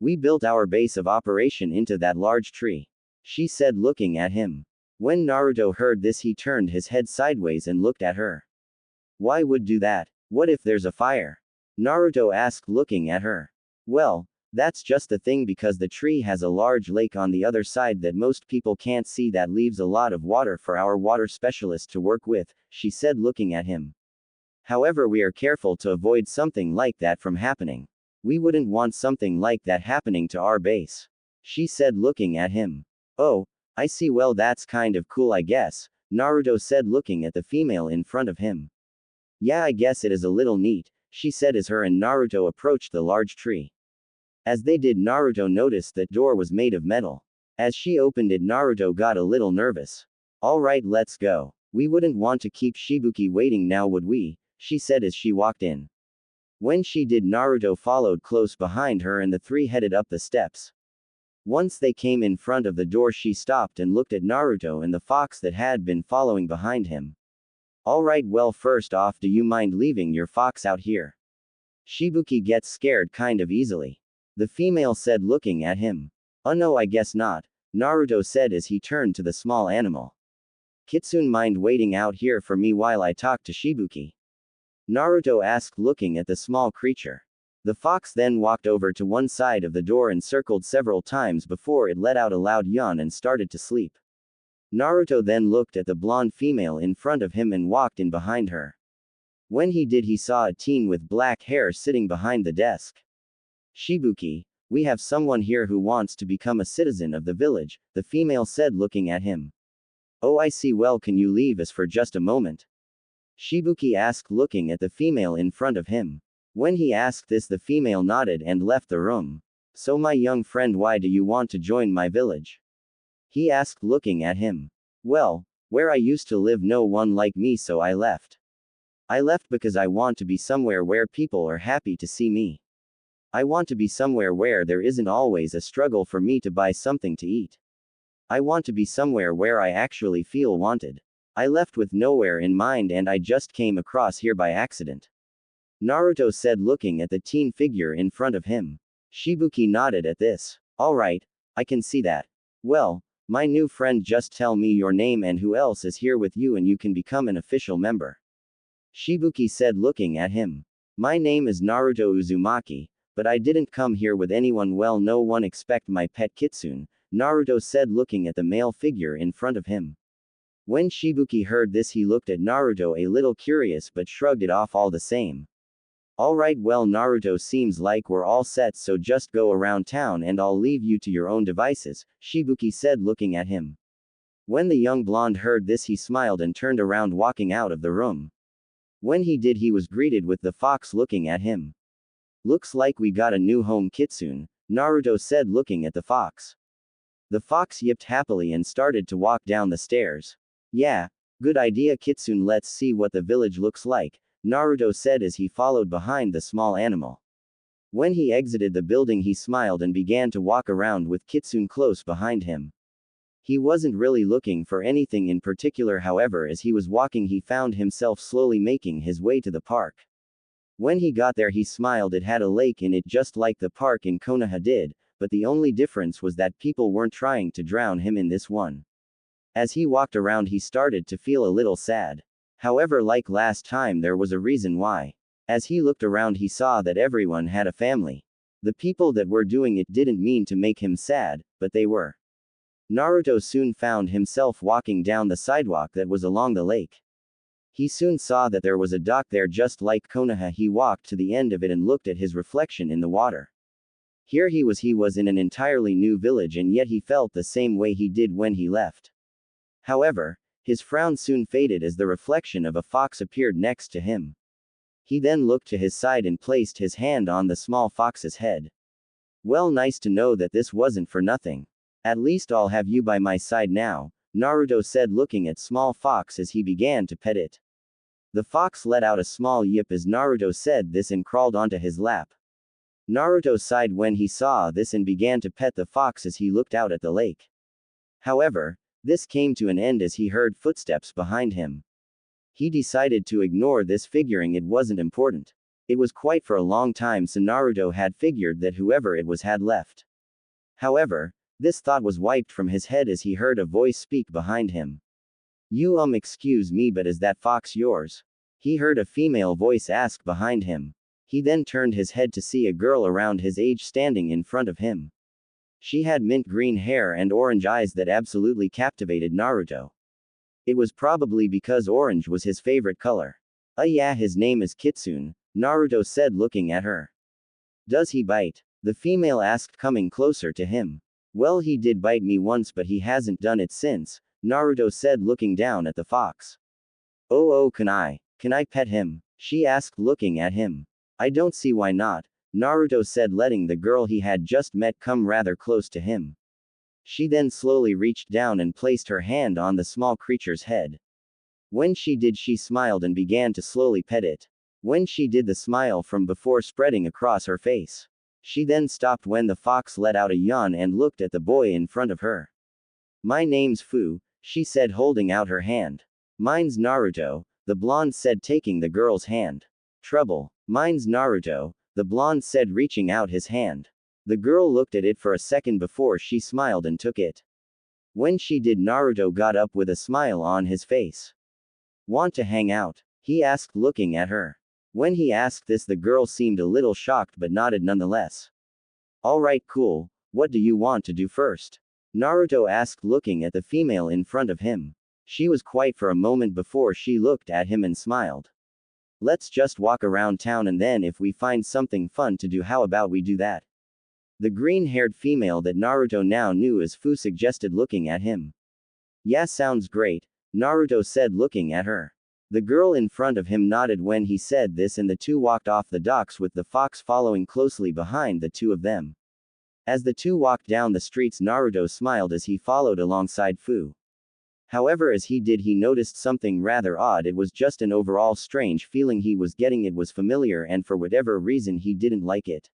We built our base of operation into that large tree. She said, looking at him. When Naruto heard this, he turned his head sideways and looked at her. Why would do that? What if there's a fire? Naruto asked, looking at her. Well, that's just the thing, because the tree has a large lake on the other side that most people can't see, that leaves a lot of water for our water specialist to work with, she said, looking at him. However, we are careful to avoid something like that from happening. We wouldn't want something like that happening to our base. She said, looking at him. Oh, I see. Well, that's kind of cool, I guess, Naruto said, looking at the female in front of him. Yeah, I guess it is a little neat, she said as her and Naruto approached the large tree. As they did, Naruto noticed that door was made of metal. As she opened it, Naruto got a little nervous. Alright, let's go. We wouldn't want to keep Shibuki waiting now, would we? She said as she walked in. When she did, Naruto followed close behind her and the three headed up the steps. Once they came in front of the door, she stopped and looked at Naruto and the fox that had been following behind him. Alright, well, first off, do you mind leaving your fox out here? Shibuki gets scared kind of easily. The female said, looking at him. Oh no, I guess not, Naruto said as he turned to the small animal. Kitsune, mind waiting out here for me while I talk to Shibuki? Naruto asked, looking at the small creature. The fox then walked over to one side of the door and circled several times before it let out a loud yawn and started to sleep. Naruto then looked at the blonde female in front of him and walked in behind her. When he did, he saw a teen with black hair sitting behind the desk. Shibuki, we have someone here who wants to become a citizen of the village, the female said, looking at him. Oh, I see. Well, can you leave us for just a moment? Shibuki asked, looking at the female in front of him. When he asked this, the female nodded and left the room. So, my young friend, why do you want to join my village? He asked, looking at him. Well, where I used to live, no one liked me, so I left. I left because I want to be somewhere where people are happy to see me. I want to be somewhere where there isn't always a struggle for me to buy something to eat. I want to be somewhere where I actually feel wanted. I left with nowhere in mind and I just came across here by accident. Naruto said, looking at the teen figure in front of him. Shibuki nodded at this. Alright, I can see that. Well, my new friend, just tell me your name and who else is here with you and you can become an official member. Shibuki said, looking at him. My name is Naruto Uzumaki, but I didn't come here with anyone. Well, no one expect my pet Kitsune, Naruto said, looking at the male figure in front of him. When Shibuki heard this, he looked at Naruto a little curious but shrugged it off all the same. Alright, well, Naruto, seems like we're all set, so just go around town and I'll leave you to your own devices, Shibuki said, looking at him. When the young blonde heard this, he smiled and turned around, walking out of the room. When he did, he was greeted with the fox looking at him. Looks like we got a new home, Kitsune, Naruto said, looking at the fox. The fox yipped happily and started to walk down the stairs. Yeah, good idea, Kitsune, let's see what the village looks like, Naruto said as he followed behind the small animal. When he exited the building, he smiled and began to walk around with Kitsune close behind him. He wasn't really looking for anything in particular, however, as he was walking, he found himself slowly making his way to the park. When he got there, he smiled. It had a lake in it just like the park in Konaha did, but the only difference was that people weren't trying to drown him in this one. As he walked around, he started to feel a little sad. However, like last time, there was a reason why. As he looked around, he saw that everyone had a family. The people that were doing it didn't mean to make him sad, but they were. Naruto soon found himself walking down the sidewalk that was along the lake. He soon saw that there was a dock there just like Konaha. He walked to the end of it and looked at his reflection in the water. Here he was in an entirely new village, and yet he felt the same way he did when he left. However, his frown soon faded as the reflection of a fox appeared next to him. He then looked to his side and placed his hand on the small fox's head. Well, nice to know that this wasn't for nothing. At least I'll have you by my side now, Naruto said, looking at small fox as he began to pet it. The fox let out a small yip as Naruto said this and crawled onto his lap. Naruto sighed when he saw this and began to pet the fox as he looked out at the lake. However, this came to an end as he heard footsteps behind him. He decided to ignore this, figuring it wasn't important. It was quite for a long time since Naruto had figured that whoever it was had left. However, this thought was wiped from his head as he heard a voice speak behind him. You excuse me, but is that fox yours? He heard a female voice ask behind him. He then turned his head to see a girl around his age standing in front of him. She had mint green hair and orange eyes that absolutely captivated Naruto. It was probably because orange was his favorite color. Yeah, his name is Kitsune, Naruto said, looking at her. Does he bite? The female asked, coming closer to him. Well, he did bite me once, but he hasn't done it since, Naruto said, looking down at the fox. Oh, can I pet him? She asked, looking at him. I don't see why not, Naruto said, letting the girl he had just met come rather close to him. She then slowly reached down and placed her hand on the small creature's head. When she did, she smiled and began to slowly pet it. When she did, the smile from before spreading across her face. She then stopped when the fox let out a yawn and looked at the boy in front of her. My name's Fu, she said, holding out her hand. Mine's Naruto, the blonde said, taking the girl's hand. Trouble. Mine's Naruto, the blonde said, reaching out his hand. The girl looked at it for a second before she smiled and took it. When she did, Naruto got up with a smile on his face. Want to hang out? He asked, looking at her. When he asked this, the girl seemed a little shocked but nodded nonetheless. Alright, cool, what do you want to do first? Naruto asked, looking at the female in front of him. She was quiet for a moment before she looked at him and smiled. Let's just walk around town, and then if we find something fun to do, how about we do that? The green-haired female that Naruto now knew as Fu suggested, looking at him. Yeah, sounds great, Naruto said, looking at her. The girl in front of him nodded when he said this, and the two walked off the docks with the fox following closely behind the two of them. As the two walked down the streets, Naruto smiled as he followed alongside Fu. However, as he did, he noticed something rather odd. It was just an overall strange feeling he was getting. It was familiar, and for whatever reason he didn't like it.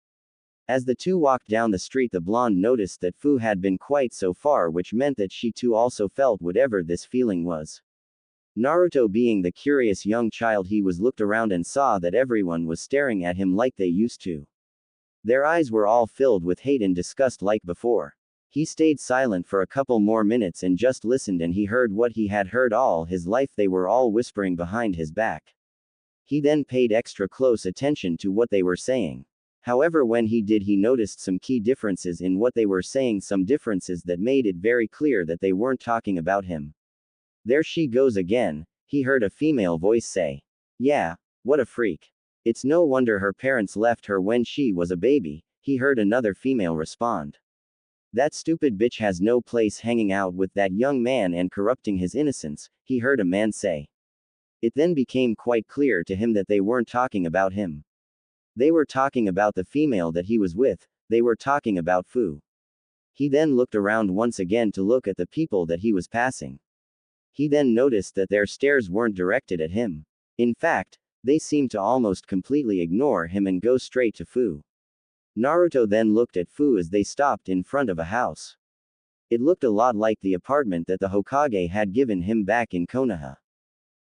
As the two walked down the street, the blonde noticed that Fu had been quiet so far, which meant that she too also felt whatever this feeling was. Naruto, being the curious young child he was, looked around and saw that everyone was staring at him like they used to. Their eyes were all filled with hate and disgust like before. He stayed silent for a couple more minutes and just listened, and he heard what he had heard all his life. They were all whispering behind his back. He then paid extra close attention to what they were saying. However, when he did, he noticed some key differences in what they were saying, some differences that made it very clear that they weren't talking about him. There she goes again, he heard a female voice say. Yeah, what a freak. It's no wonder her parents left her when she was a baby, he heard another female respond. That stupid bitch has no place hanging out with that young man and corrupting his innocence, he heard a man say. It then became quite clear to him that they weren't talking about him. They were talking about the female that he was with, they were talking about Fu. He then looked around once again to look at the people that he was passing. He then noticed that their stares weren't directed at him. In fact, they seemed to almost completely ignore him and go straight to Fu. Naruto then looked at Fu as they stopped in front of a house. It looked a lot like the apartment that the Hokage had given him back in Konaha.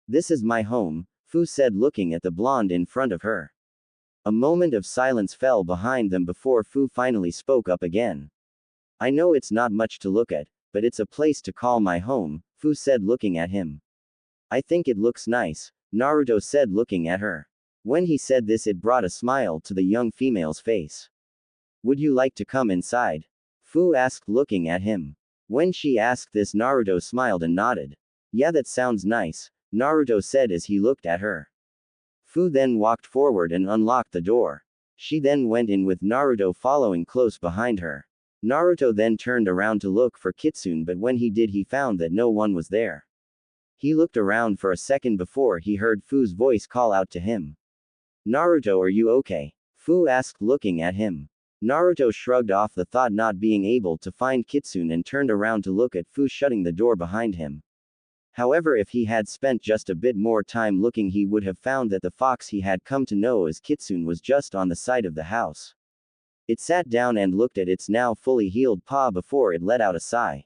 This is my home, Fu said, looking at the blonde in front of her. A moment of silence fell behind them before Fu finally spoke up again. I know it's not much to look at, but it's a place to call my home, Fu said, looking at him. I think it looks nice, Naruto said, looking at her. When he said this, it brought a smile to the young female's face. Would you like to come inside? Fu asked, looking at him. When she asked this, Naruto smiled and nodded. Yeah, that sounds nice, Naruto said as he looked at her. Fu then walked forward and unlocked the door. She then went in with Naruto following close behind her. Naruto then turned around to look for Kitsune, but when he did, he found that no one was there. He looked around for a second before he heard Fu's voice call out to him. Naruto, are you okay? Fu asked, looking at him. Naruto shrugged off the thought not being able to find Kitsune and turned around to look at Fu shutting the door behind him. However, if he had spent just a bit more time looking, he would have found that the fox he had come to know as Kitsune was just on the side of the house. It sat down and looked at its now fully healed paw before it let out a sigh.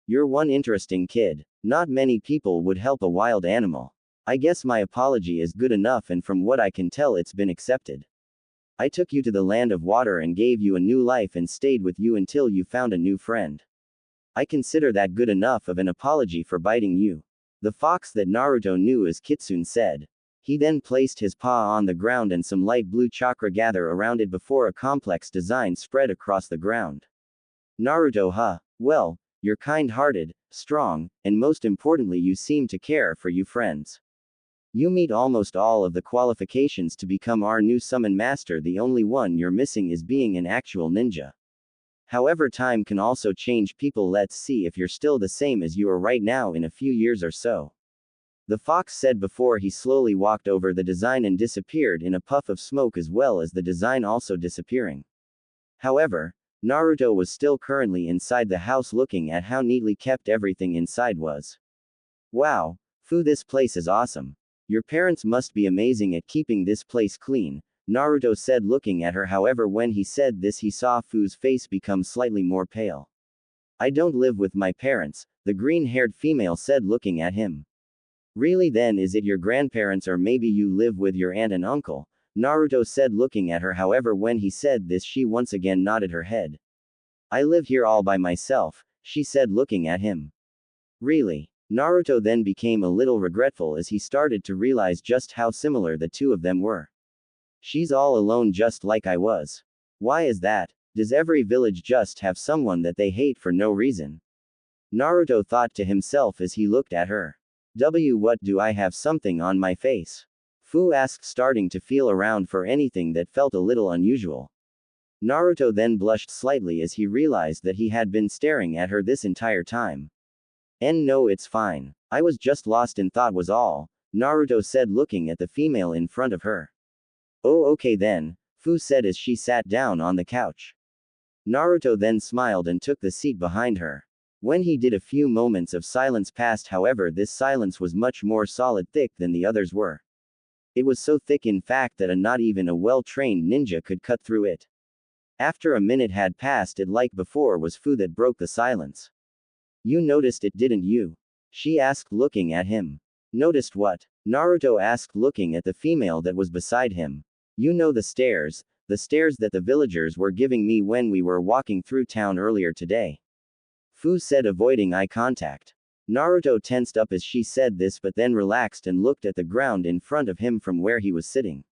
You're one interesting kid. Not many people would help a wild animal. I guess my apology is good enough, and from what I can tell, it's been accepted. I took you to the land of water and gave you a new life and stayed with you until you found a new friend. I consider that good enough of an apology for biting you. The fox that Naruto knew as Kitsune said. He then placed his paw on the ground and some light blue chakra gathered around it before a complex design spread across the ground. Naruto, huh? Well, you're kind-hearted, strong, and most importantly, you seem to care for you friends. You meet almost all of the qualifications to become our new summon master. The only one you're missing is being an actual ninja. However, time can also change people. Let's see if you're still the same as you are right now in a few years or so. The fox said before he slowly walked over the design and disappeared in a puff of smoke, as well as the design also disappearing. However, Naruto was still currently inside the house looking at how neatly kept everything inside was. Wow, Fu, this place is awesome. Your parents must be amazing at keeping this place clean, Naruto said, looking at her. However, when he said this, he saw Fu's face become slightly more pale. I don't live with my parents, the green-haired female said, looking at him. Really, then is it your grandparents, or maybe you live with your aunt and uncle? Naruto said, looking at her. However, when he said this, she once again nodded her head. I live here all by myself, she said looking at him. Really? Naruto then became a little regretful as he started to realize just how similar the two of them were. She's all alone just like I was. Why is that? Does every village just have someone that they hate for no reason? Naruto thought to himself as he looked at her. What do I have something on my face? Fu asked, starting to feel around for anything that felt a little unusual. Naruto then blushed slightly as he realized that he had been staring at her this entire time. No, it's fine. I was just lost in thought was all, Naruto said looking at the female in front of her. Oh, okay then, Fu said as she sat down on the couch. Naruto then smiled and took the seat behind her. When he did, a few moments of silence passed, however this silence was much more solid thick than the others were. It was so thick in fact that not even a well-trained ninja could cut through it. After a minute had passed, it like before was Fu that broke the silence. You noticed it, didn't you? She asked looking at him. Noticed what? Naruto asked looking at the female that was beside him. You know the stairs that the villagers were giving me when we were walking through town earlier today. Fu said, avoiding eye contact. Naruto tensed up as she said this but then relaxed and looked at the ground in front of him from where he was sitting.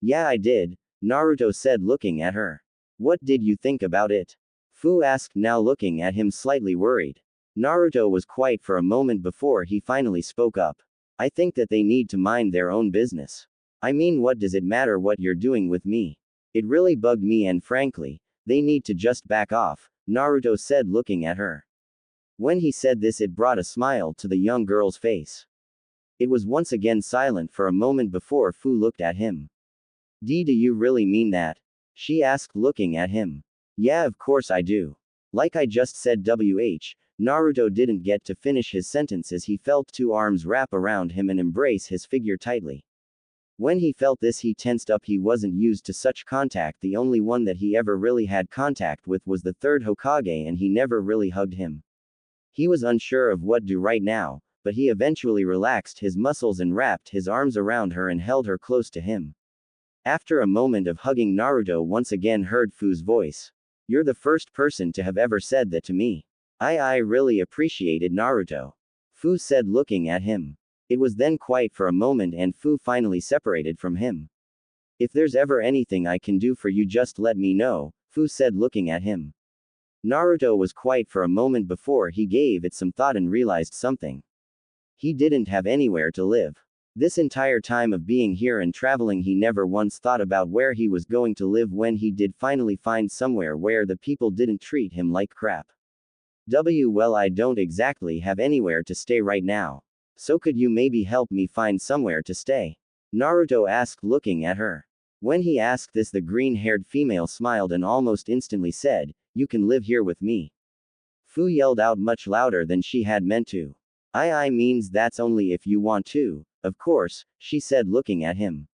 Yeah, I did, Naruto said looking at her. What did you think about it? Fu asked, now looking at him slightly worried. Naruto was quiet for a moment before he finally spoke up. I think that they need to mind their own business. I mean, what does it matter what you're doing with me? It really bugged me and frankly, they need to just back off, Naruto said looking at her. When he said this, it brought a smile to the young girl's face. It was once again silent for a moment before Fu looked at him. Do you really mean that? She asked looking at him. Yeah, of course I do. Like I just said, Naruto didn't get to finish his sentence as he felt two arms wrap around him and embrace his figure tightly. When he felt this, he tensed up. He wasn't used to such contact. The only one that he ever really had contact with was the third Hokage, and he never really hugged him. He was unsure of what to do right now, but he eventually relaxed his muscles and wrapped his arms around her and held her close to him. After a moment of hugging, Naruto once again heard Fu's voice. You're the first person to have ever said that to me. I really appreciated Naruto. Fu said looking at him. It was then quiet for a moment and Fu finally separated from him. If there's ever anything I can do for you, just let me know, Fu said looking at him. Naruto was quiet for a moment before he gave it some thought and realized something. He didn't have anywhere to live. This entire time of being here and traveling, he never once thought about where he was going to live when he did finally find somewhere where the people didn't treat him like crap. Well, I don't exactly have anywhere to stay right now. So could you maybe help me find somewhere to stay? Naruto asked looking at her. When he asked this, the green-haired female smiled and almost instantly said, you can live here with me. Fu yelled out much louder than she had meant to. I means that's only if you want to, of course, she said looking at him.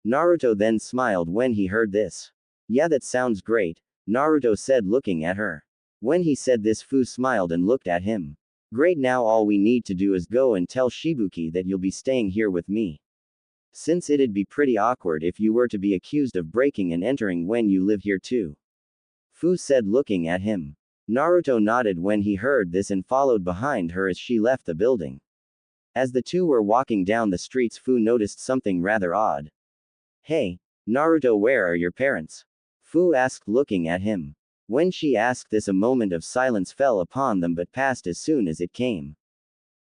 Naruto then smiled when he heard this. Yeah, that sounds great, Naruto said looking at her. When he said this, Fu smiled and looked at him. Great, now all we need to do is go and tell Shibuki that you'll be staying here with me. Since it'd be pretty awkward if you were to be accused of breaking and entering when you live here too. Fu said looking at him. Naruto nodded when he heard this and followed behind her as she left the building. As the two were walking down the streets, Fu noticed something rather odd. Hey, Naruto, where are your parents? Fu asked looking at him. When she asked this, a moment of silence fell upon them but passed as soon as it came.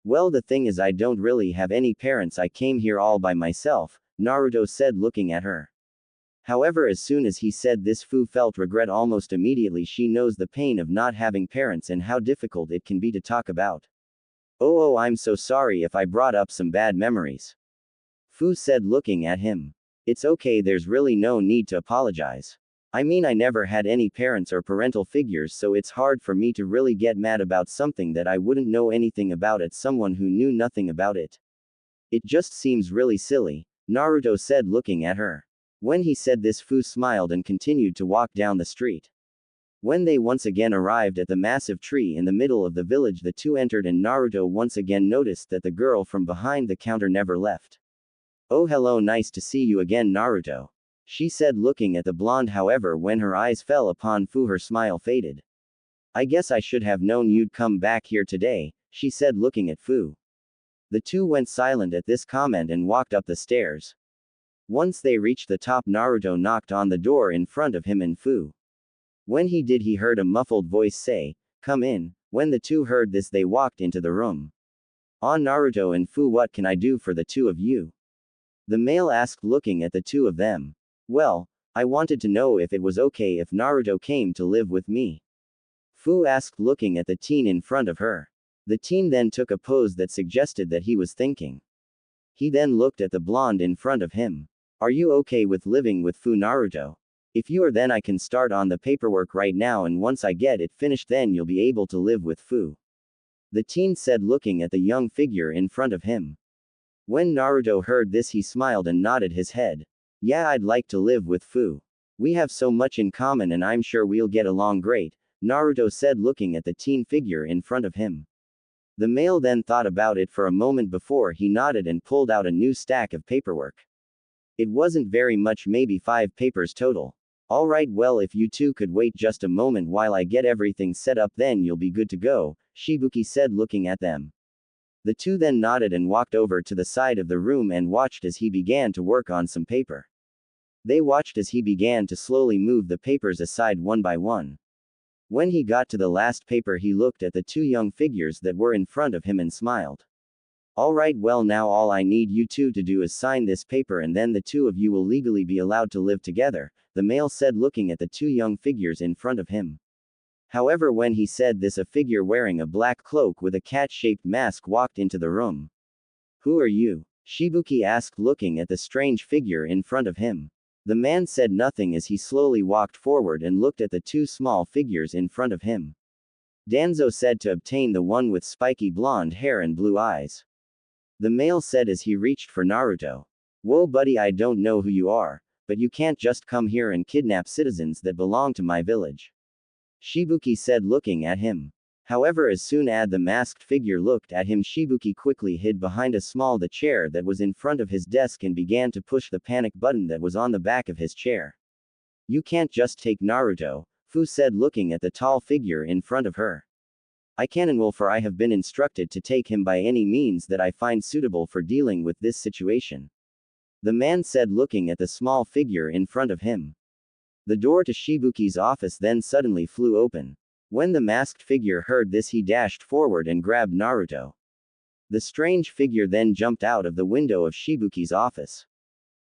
Well, the thing is, I don't really have any parents. I came here all by myself, Naruto said looking at her. However, as soon as he said this, Fu felt regret almost immediately. She knows the pain of not having parents and how difficult it can be to talk about. Oh, I'm so sorry if I brought up some bad memories. Fu said looking at him. It's okay, there's really no need to apologize. I mean, I never had any parents or parental figures, so it's hard for me to really get mad about something that I wouldn't know anything about at someone who knew nothing about it. It just seems really silly, Naruto said looking at her. When he said this, Fu smiled and continued to walk down the street. When they once again arrived at the massive tree in the middle of the village, the two entered and Naruto once again noticed that the girl from behind the counter never left. Oh, hello, nice to see you again, Naruto. She said looking at the blonde. However, when her eyes fell upon Fu, her smile faded. I guess I should have known you'd come back here today, she said looking at Fu. The two went silent at this comment and walked up the stairs. Once they reached the top, Naruto knocked on the door in front of him and Fu. When he did, he heard a muffled voice say, "Come in." When the two heard this, they walked into the room. "Ah, Naruto and Fu, what can I do for the two of you?" the male asked looking at the two of them. "Well, I wanted to know if it was okay if Naruto came to live with me," Fu asked looking at the teen in front of her. The teen then took a pose that suggested that he was thinking. He then looked at the blonde in front of him. "Are you okay with living with Fu, Naruto? If you are, then I can start on the paperwork right now, and once I get it finished, then you'll be able to live with Fu," the teen said looking at the young figure in front of him. When Naruto heard this, he smiled and nodded his head. "Yeah, I'd like to live with Fu. We have so much in common and I'm sure we'll get along great," Naruto said looking at the teen figure in front of him. The male then thought about it for a moment before he nodded and pulled out a new stack of paperwork. It wasn't very much, maybe 5 papers total. "Alright, well, if you two could wait just a moment while I get everything set up, then you'll be good to go," Shibuki said looking at them. The two then nodded and walked over to the side of the room and watched as he began to work on some paper. They watched as he began to slowly move the papers aside one by one. When he got to the last paper, he looked at the two young figures that were in front of him and smiled. "Alright, well, now all I need you two to do is sign this paper and then the two of you will legally be allowed to live together," the male said looking at the two young figures in front of him. However, when he said this, a figure wearing a black cloak with a cat-shaped mask walked into the room. "Who are you?" Shibuki asked looking at the strange figure in front of him. The man said nothing as he slowly walked forward and looked at the two small figures in front of him. Danzo said to obtain the one with spiky blonde hair and blue eyes. The male said as he reached for Naruto. "Whoa, buddy, I don't know who you are, but you can't just come here and kidnap citizens that belong to my village," Shibuki said looking at him. However, as soon as the masked figure looked at him, Shibuki quickly hid behind a small chair that was in front of his desk and began to push the panic button that was on the back of his chair. "You can't just take Naruto," Fu said looking at the tall figure in front of her. "I can and will, for I have been instructed to take him by any means that I find suitable for dealing with this situation," the man said looking at the small figure in front of him. The door to Shibuki's office then suddenly flew open. When the masked figure heard this, he dashed forward and grabbed Naruto. The strange figure then jumped out of the window of Shibuki's office.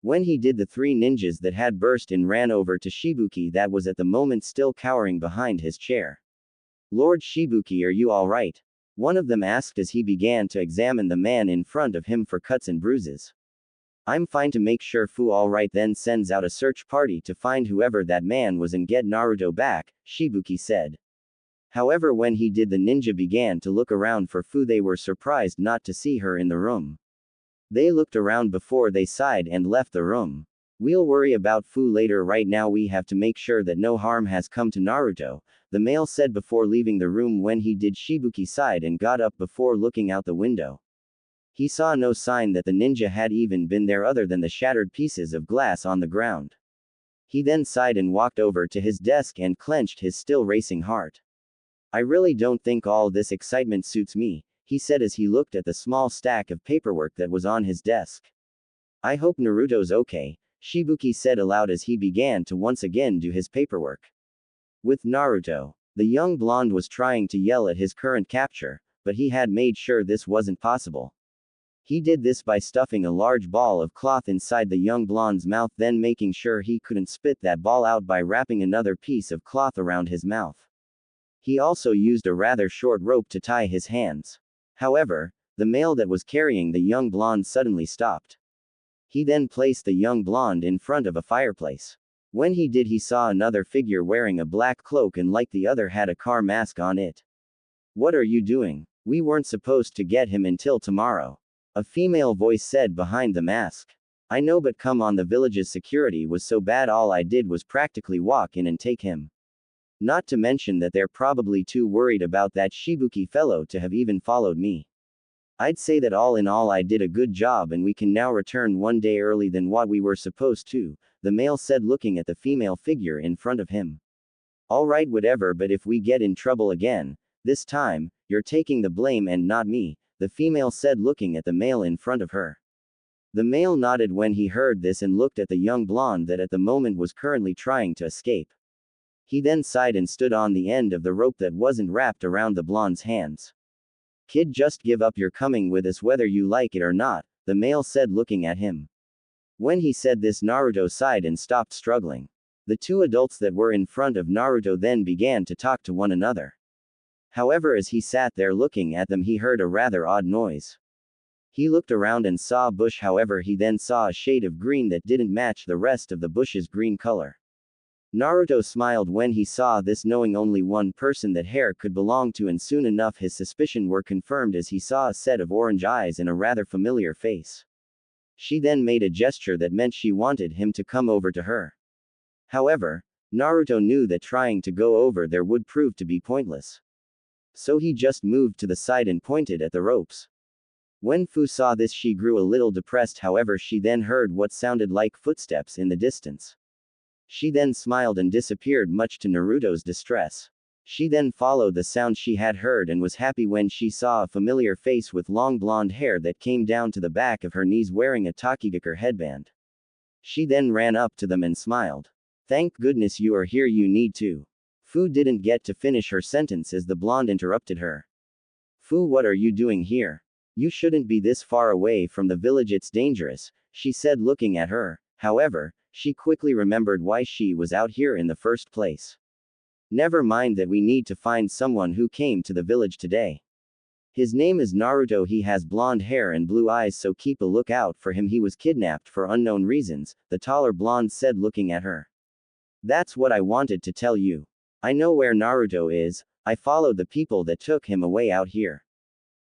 When he did, the 3 ninjas that had burst in ran over to Shibuki, that was at the moment still cowering behind his chair. "Lord Shibuki, are you alright?" one of them asked as he began to examine the man in front of him for cuts and bruises. "I'm fine. To make sure Fu alright then sends out a search party to find whoever that man was and get Naruto back," Shibuki said. However, when he did, the ninja began to look around for Fu. They were surprised not to see her in the room. They looked around before they sighed and left the room. "We'll worry about Fu later. Right now we have to make sure that no harm has come to Naruto," the male said before leaving the room. When he did, Shibuki sighed and got up before looking out the window. He saw no sign that the ninja had even been there other than the shattered pieces of glass on the ground. He then sighed and walked over to his desk and clenched his still racing heart. "I really don't think all this excitement suits me," he said as he looked at the small stack of paperwork that was on his desk. "I hope Naruto's okay," Shibuki said aloud as he began to once again do his paperwork. With Naruto, the young blonde was trying to yell at his current capture, but he had made sure this wasn't possible. He did this by stuffing a large ball of cloth inside the young blonde's mouth, then making sure he couldn't spit that ball out by wrapping another piece of cloth around his mouth. He also used a rather short rope to tie his hands. However, the male that was carrying the young blonde suddenly stopped. He then placed the young blonde in front of a fireplace. When he did, he saw another figure wearing a black cloak and like the other had a car mask on it. "What are you doing? We weren't supposed to get him until tomorrow," a female voice said behind the mask. "I know, but come on, the village's security was so bad all I did was practically walk in and take him. Not to mention that they're probably too worried about that Shibuki fellow to have even followed me. I'd say that all in all I did a good job and we can now return one day early than what we were supposed to," the male said looking at the female figure in front of him. Alright, whatever, but if we get in trouble again, this time, you're taking the blame and not me, the female said, looking at the male in front of her. The male nodded when he heard this and looked at the young blonde that at the moment was currently trying to escape. He then sighed and stood on the end of the rope that wasn't wrapped around the blonde's hands. Kid, just give up, you're coming with us whether you like it or not, the male said, looking at him. When he said this, Naruto sighed and stopped struggling. The two adults that were in front of Naruto then began to talk to one another. However, as he sat there looking at them, he heard a rather odd noise. He looked around and saw a bush, however he then saw a shade of green that didn't match the rest of the bush's green color. Naruto smiled when he saw this, knowing only one person that hair could belong to, and soon enough his suspicion were confirmed as he saw a set of orange eyes and a rather familiar face. She then made a gesture that meant she wanted him to come over to her. However, Naruto knew that trying to go over there would prove to be pointless. So he just moved to the side and pointed at the ropes. When Fu saw this, she grew a little depressed, however she then heard what sounded like footsteps in the distance. She then smiled and disappeared, much to Naruto's distress. She then followed the sound she had heard and was happy when she saw a familiar face with long blonde hair that came down to the back of her knees, wearing a Takigaker headband. She then ran up to them and smiled. Thank goodness you are here, you need to. Fu didn't get to finish her sentence as the blonde interrupted her. Fu, what are you doing here? You shouldn't be this far away from the village, it's dangerous, she said, looking at her. However, she quickly remembered why she was out here in the first place. Never mind that, we need to find someone who came to the village today. His name is Naruto, he has blonde hair and blue eyes, so keep a lookout for him. He was kidnapped for unknown reasons, the taller blonde said, looking at her. That's what I wanted to tell you. I know where Naruto is, I followed the people that took him away out here.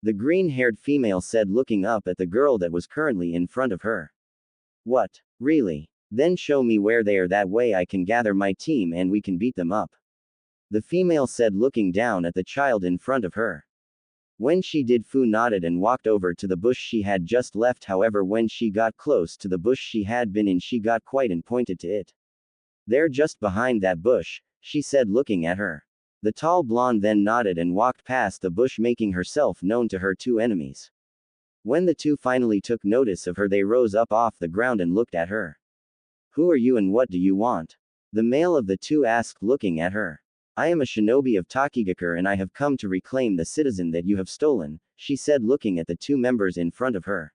The green-haired female said, looking up at the girl that was currently in front of her. What? Really? Then show me where they are, that way I can gather my team and we can beat them up. The female said, looking down at the child in front of her. When she did, Fu nodded and walked over to the bush she had just left. However, when she got close to the bush she had been in, she got quiet and pointed to it. There, just behind that bush, she said, looking at her. The tall blonde then nodded and walked past the bush, making herself known to her two enemies. When the two finally took notice of her, they rose up off the ground and looked at her. Who are you and what do you want? The male of the two asked, looking at her. I am a shinobi of Takigaker and I have come to reclaim the citizen that you have stolen, she said, looking at the two members in front of her.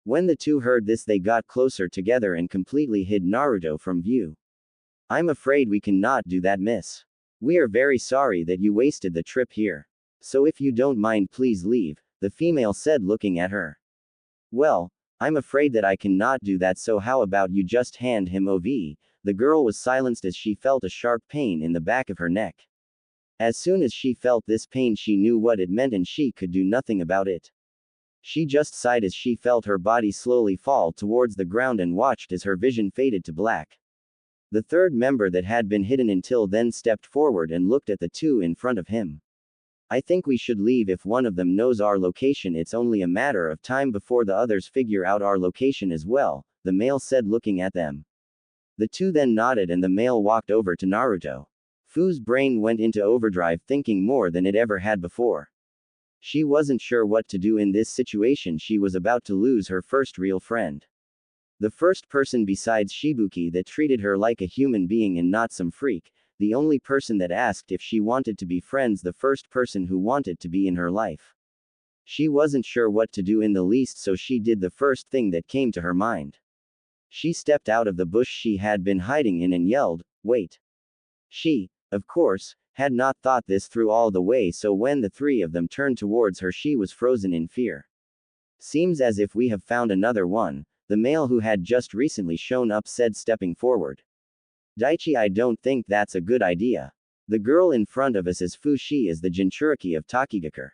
When the two heard this, they got closer together and completely hid Naruto from view. I'm afraid we cannot do that, miss. We are very sorry that you wasted the trip here. So if you don't mind, please leave, the female said, looking at her. Well, I'm afraid that I cannot do that, so how about you just hand him over? The girl was silenced as she felt a sharp pain in the back of her neck. As soon as she felt this pain, she knew what it meant and she could do nothing about it. She just sighed as she felt her body slowly fall towards the ground and watched as her vision faded to black. The third member that had been hidden until then stepped forward and looked at the two in front of him. I think we should leave. If one of them knows our location, it's only a matter of time before the others figure out our location as well, the male said, looking at them. The two then nodded and the male walked over to Naruto. Fu's brain went into overdrive, thinking more than it ever had before. She wasn't sure what to do in this situation. She was about to lose her first real friend. The first person besides Shibuki that treated her like a human being and not some freak, the only person that asked if she wanted to be friends, the first person who wanted to be in her life. She wasn't sure what to do in the least, so she did the first thing that came to her mind. She stepped out of the bush she had been hiding in and yelled, "Wait!" She, of course, had not thought this through all the way, so when the three of them turned towards her, she was frozen in fear. Seems as if we have found another one, the male who had just recently shown up said, stepping forward. Daichi, I don't think that's a good idea. The girl in front of us is Fu. She is the Jinchuriki of Takigaker.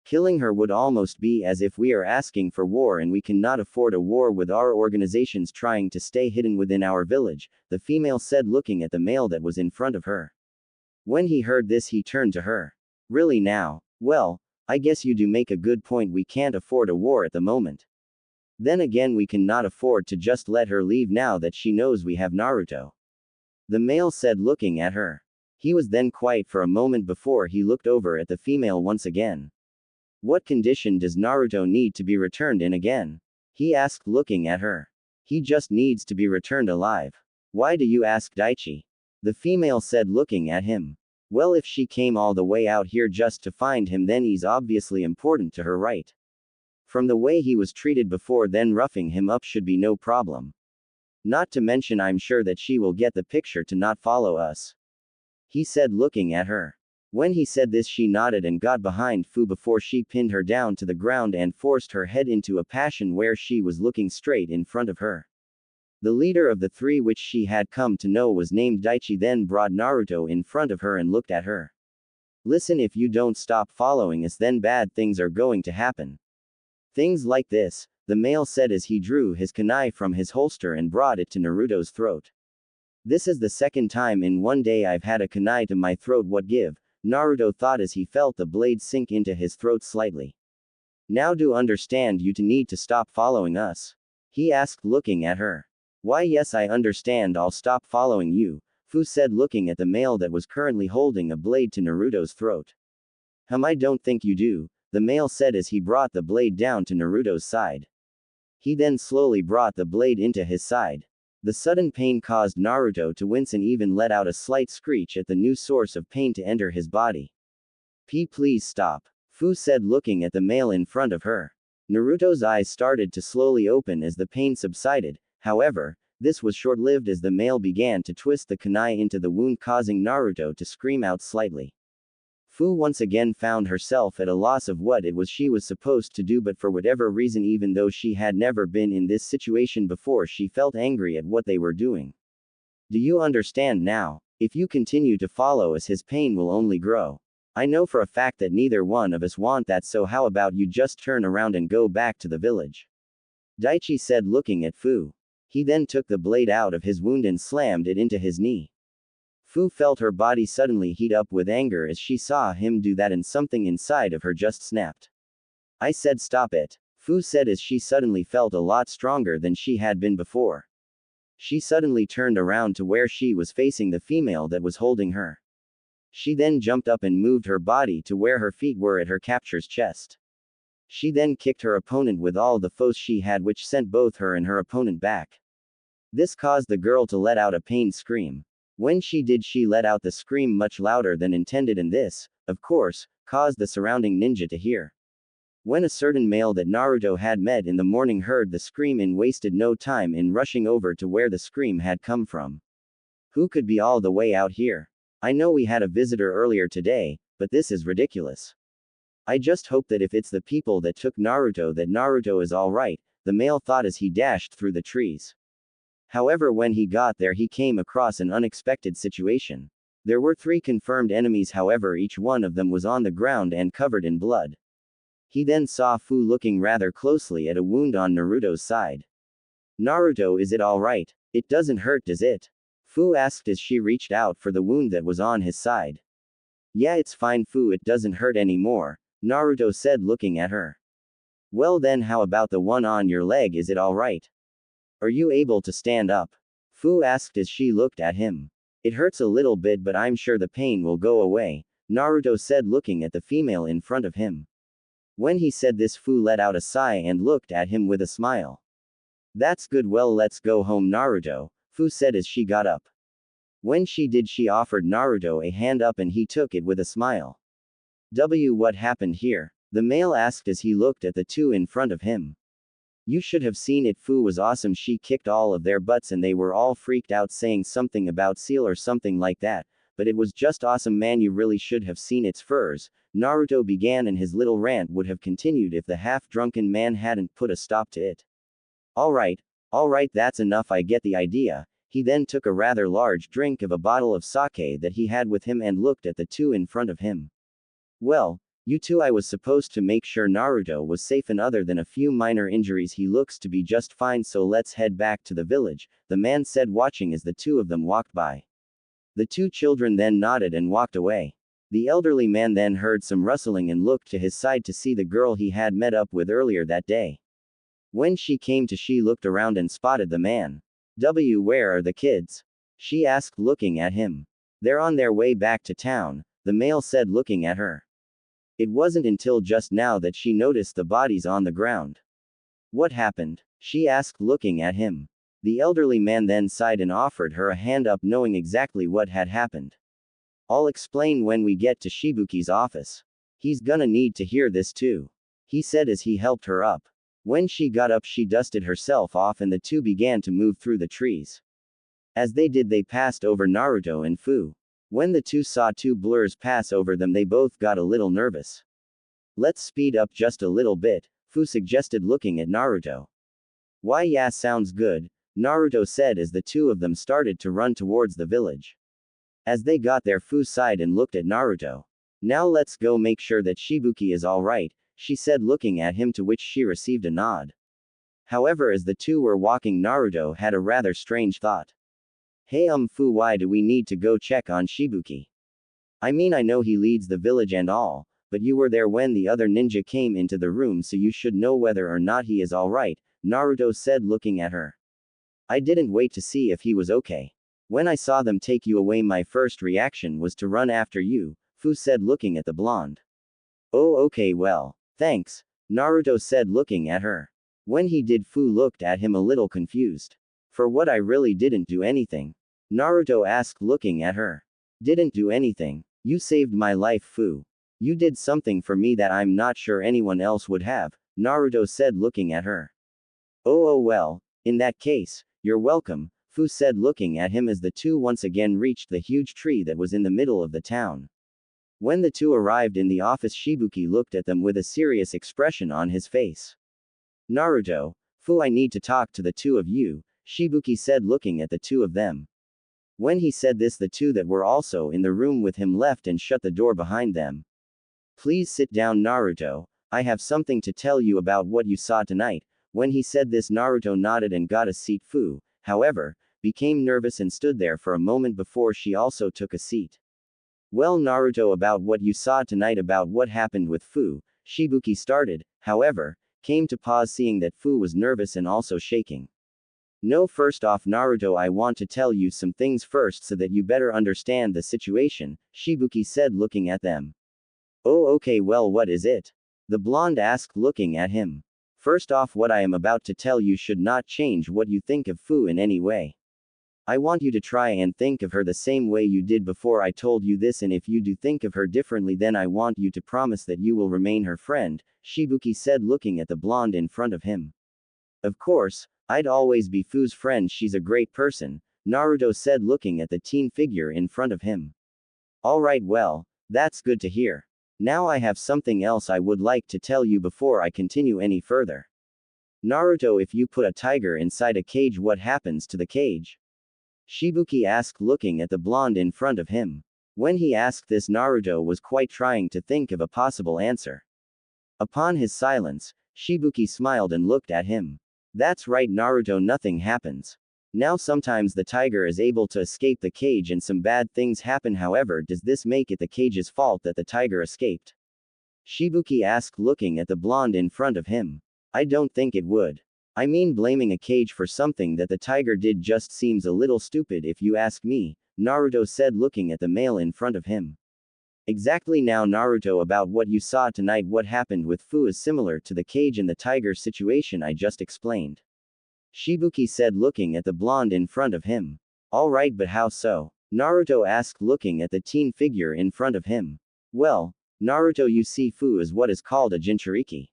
Killing her would almost be as if we are asking for war, and we cannot afford a war with our organizations trying to stay hidden within our village, the female said, looking at the male that was in front of her. When he heard this, he turned to her. Really now? Well, I guess you do make a good point. We can't afford a war at the moment. Then again, we cannot afford to just let her leave now that she knows we have Naruto. The male said, looking at her. He was then quiet for a moment before he looked over at the female once again. What condition does Naruto need to be returned in again? He asked, looking at her. He just needs to be returned alive. Why do you ask, Daichi? The female said, looking at him. Well, if she came all the way out here just to find him, then he's obviously important to her, right? From the way he was treated before, then roughing him up should be no problem. Not to mention, I'm sure that she will get the picture to not follow us. He said, looking at her. When he said this, she nodded and got behind Fu before she pinned her down to the ground and forced her head into a passion where she was looking straight in front of her. The leader of the three, which she had come to know was named Daichi, then brought Naruto in front of her and looked at her. Listen, if you don't stop following us, then bad things are going to happen. Things like this, the male said as he drew his kunai from his holster and brought it to Naruto's throat. This is the second time in one day I've had a kunai to my throat. What give? Naruto thought as he felt the blade sink into his throat slightly. Now do understand you to need to stop following us? He asked, looking at her. Why, yes, I understand, I'll stop following you, Fu said, looking at the male that was currently holding a blade to Naruto's throat. I don't think you do, the male said as he brought the blade down to Naruto's side. He then slowly brought the blade into his side. The sudden pain caused Naruto to wince and even let out a slight screech at the new source of pain to enter his body. Please stop, Fu said, looking at the male in front of her. Naruto's eyes started to slowly open as the pain subsided. However, this was short-lived as the male began to twist the kunai into the wound, causing Naruto to scream out slightly. Fu once again found herself at a loss of what it was she was supposed to do, but for whatever reason, even though she had never been in this situation before, she felt angry at what they were doing. Do you understand now? If you continue to follow us, his pain will only grow. I know for a fact that neither one of us want that, so how about you just turn around and go back to the village? Daichi said, looking at Fu. He then took the blade out of his wound and slammed it into his knee. Fu felt her body suddenly heat up with anger as she saw him do that, and something inside of her just snapped. I said stop it, Fu said as she suddenly felt a lot stronger than she had been before. She suddenly turned around to where she was facing the female that was holding her. She then jumped up and moved her body to where her feet were at her captor's chest. She then kicked her opponent with all the force she had, which sent both her and her opponent back. This caused the girl to let out a pained scream. When she did, she let out the scream much louder than intended, and this, of course, caused the surrounding ninja to hear. When a certain male that Naruto had met in the morning heard the scream and wasted no time in rushing over to where the scream had come from. Who could be all the way out here? I know we had a visitor earlier today, but this is ridiculous. I just hope that if it's the people that took Naruto, that Naruto is alright, the male thought as he dashed through the trees. However, when he got there, he came across an unexpected situation. There were 3 confirmed enemies, however, each one of them was on the ground and covered in blood. He then saw Fu looking rather closely at a wound on Naruto's side. Naruto, is it alright? It doesn't hurt, does it? Fu asked as she reached out for the wound that was on his side. Yeah, it's fine, Fu, it doesn't hurt anymore, Naruto said, looking at her. Well then, how about the one on your leg, is it alright? Are you able to stand up? Fu asked as she looked at him. It hurts a little bit, but I'm sure the pain will go away, Naruto said, looking at the female in front of him. When he said this, Fu let out a sigh and looked at him with a smile. That's good, well, let's go home, Naruto, Fu said as she got up. When she did, she offered Naruto a hand up and he took it with a smile. What happened here? The male asked as he looked at the 2 in front of him. You should have seen it, Fu was awesome. She kicked all of their butts and they were all freaked out, saying something about seal or something like that, but it was just awesome, man, you really should have seen its furs, Naruto began, and his little rant would have continued if the half-drunken man hadn't put a stop to it. Alright, that's enough, I get the idea. He then took a rather large drink of a bottle of sake that he had with him and looked at the 2 in front of him. Well, you 2, I was supposed to make sure Naruto was safe, and other than a few minor injuries he looks to be just fine, so let's head back to the village, the man said, watching as the 2 of them walked by. The 2 children then nodded and walked away. The elderly man then heard some rustling and looked to his side to see the girl he had met up with earlier that day. When she came to, she looked around and spotted the man. Where are the kids? She asked, looking at him. They're on their way back to town, the male said looking at her. It wasn't until just now that she noticed the bodies on the ground. What happened? She asked looking at him. The elderly man then sighed and offered her a hand up knowing exactly what had happened. I'll explain when we get to Shibuki's office. He's gonna need to hear this too, he said as he helped her up. When she got up she dusted herself off and the two began to move through the trees. As they did they passed over Naruto and Fu. When the two saw two blurs pass over them they both got a little nervous. Let's speed up just a little bit, Fu suggested looking at Naruto. Why yeah sounds good, Naruto said as the two of them started to run towards the village. As they got there Fu sighed and looked at Naruto. Now let's go make sure that Shibuki is alright, she said looking at him, to which she received a nod. However, as the two were walking Naruto had a rather strange thought. Hey Fu, why do we need to go check on Shibuki? I mean I know he leads the village and all, but you were there when the other ninja came into the room so you should know whether or not he is alright, Naruto said looking at her. I didn't wait to see if he was okay. When I saw them take you away my first reaction was to run after you, Fu said looking at the blonde. Oh okay well, thanks, Naruto said looking at her. When he did Fu looked at him a little confused. For what I really didn't do anything? Naruto asked looking at her. Didn't do anything? You saved my life Fu. You did something for me that I'm not sure anyone else would have, Naruto said looking at her. Oh well, in that case, you're welcome, Fu said looking at him as the two once again reached the huge tree that was in the middle of the town. When the two arrived in the office Shibuki looked at them with a serious expression on his face. Naruto, Fu, I need to talk to the two of you, Shibuki said looking at the two of them. When he said this the two that were also in the room with him left and shut the door behind them. Please sit down Naruto, I have something to tell you about what you saw tonight. When he said this Naruto nodded and got a seat. Fu, however, became nervous and stood there for a moment before she also took a seat. Well Naruto, about what you saw tonight, about what happened with Fu, Shibuki started, however, came to pause seeing that Fu was nervous and also shaking. No, first off Naruto, I want to tell you some things first so that you better understand the situation, Shibuki said looking at them. Oh okay well what is it? The blonde asked looking at him. First off, what I am about to tell you should not change what you think of Fu in any way. I want you to try and think of her the same way you did before I told you this, and if you do think of her differently then I want you to promise that you will remain her friend, Shibuki said looking at the blonde in front of him. Of course, I'd always be Fu's friend, she's a great person, Naruto said looking at the teen figure in front of him. Alright well, that's good to hear. Now I have something else I would like to tell you before I continue any further. Naruto, if you put a tiger inside a cage, what happens to the cage? Shibuki asked looking at the blonde in front of him. When he asked this Naruto was quite trying to think of a possible answer. Upon his silence, Shibuki smiled and looked at him. That's right Naruto, nothing happens. Now sometimes the tiger is able to escape the cage and some bad things happen, however does this make it the cage's fault that the tiger escaped? Shibuki asked looking at the blonde in front of him. I don't think it would. I mean blaming a cage for something that the tiger did just seems a little stupid if you ask me, Naruto said looking at the male in front of him. Exactly now Naruto, about what you saw tonight, what happened with Fu is similar to the cage and the tiger situation I just explained. Shibuki said looking at the blonde in front of him. Alright, but how so? Naruto asked looking at the teen figure in front of him. Well, Naruto, you see Fu is what is called a Jinchuriki.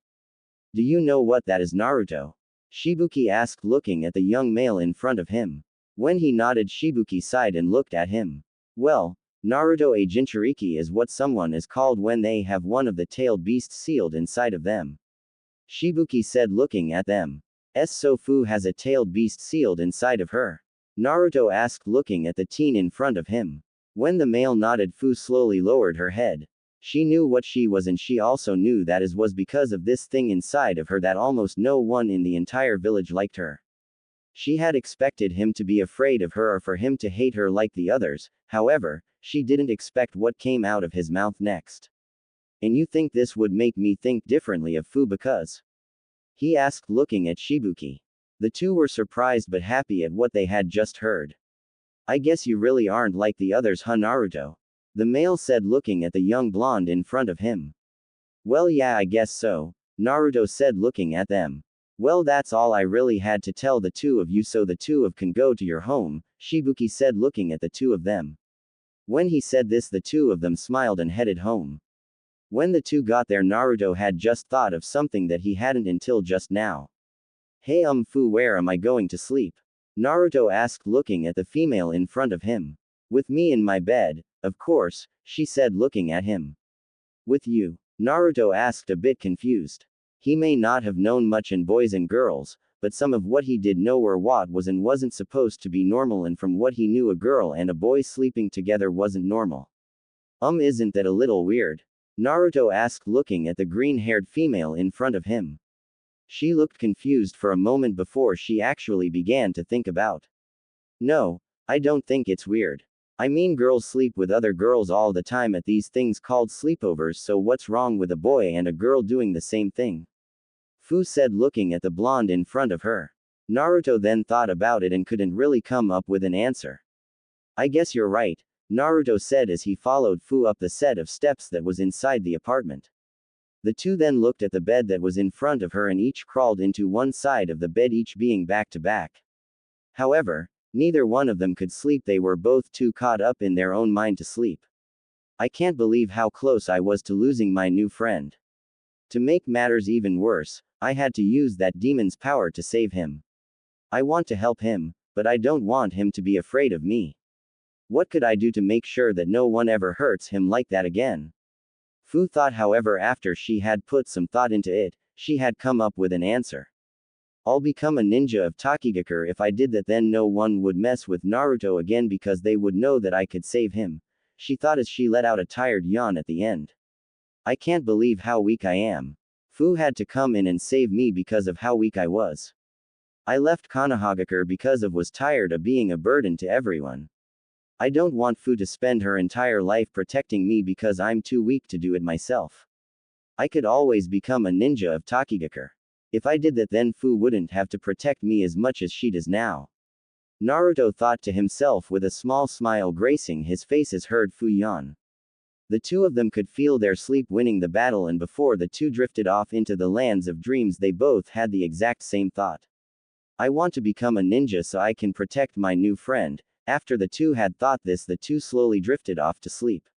Do you know what that is Naruto? Shibuki asked looking at the young male in front of him. When he nodded Shibuki sighed and looked at him. Well, Naruto, a Jinchuriki is what someone is called when they have one of the tailed beasts sealed inside of them. Shibuki said looking at them. So Fu has a tailed beast sealed inside of her? Naruto asked looking at the teen in front of him. When the male nodded Fu slowly lowered her head. She knew what she was and she also knew that it was because of this thing inside of her that almost no one in the entire village liked her. She had expected him to be afraid of her or for him to hate her like the others, however, she didn't expect what came out of his mouth next. And you think this would make me think differently of Fu because? He asked looking at Shibuki. The two were surprised but happy at what they had just heard. I guess you really aren't like the others, huh, Naruto? The male said, looking at the young blonde in front of him. Well, yeah, I guess so, Naruto said, looking at them. Well, that's all I really had to tell the two of you, so the two of can go to your home, Shibuki said, looking at the two of them. When he said this, the two of them smiled and headed home. When the two got there, Naruto had just thought of something that he hadn't until just now. Hey, Fu, where am I going to sleep? Naruto asked, looking at the female in front of him. With me in my bed, of course, she said, looking at him. With you? Naruto asked, a bit confused. He may not have known much in boys and girls, but some of what he did know were what was and wasn't supposed to be normal, and from what he knew, a girl and a boy sleeping together wasn't normal. Isn't that a little weird? Naruto asked, looking at the green-haired female in front of him. She looked confused for a moment before she actually began to think about. No, I don't think it's weird. I mean, girls sleep with other girls all the time at these things called sleepovers, so what's wrong with a boy and a girl doing the same thing? Fu said, looking at the blonde in front of her. Naruto then thought about it and couldn't really come up with an answer. I guess you're right, Naruto said as he followed Fu up the set of steps that was inside the apartment. The two then looked at the bed that was in front of her and each crawled into one side of the bed, each being back to back. However, neither one of them could sleep. They were both too caught up in their own mind to sleep. I can't believe how close I was to losing my new friend. To make matters even worse, I had to use that demon's power to save him. I want to help him, but I don't want him to be afraid of me. What could I do to make sure that no one ever hurts him like that again? Fu thought, however, after she had put some thought into it, she had come up with an answer. I'll become a ninja of Takigaku. If I did that, then no one would mess with Naruto again because they would know that I could save him, she thought as she let out a tired yawn at the end. I can't believe how weak I am. Fu had to come in and save me because of how weak I was. I left Konohagakure because of was tired of being a burden to everyone. I don't want Fu to spend her entire life protecting me because I'm too weak to do it myself. I could always become a ninja of Takigaku. If I did that, then Fu wouldn't have to protect me as much as she does now. Naruto thought to himself with a small smile gracing his face as heard Fu yawn. The two of them could feel their sleep winning the battle, and before the two drifted off into the lands of dreams, they both had the exact same thought. I want to become a ninja so I can protect my new friend. After the two had thought this, the two slowly drifted off to sleep.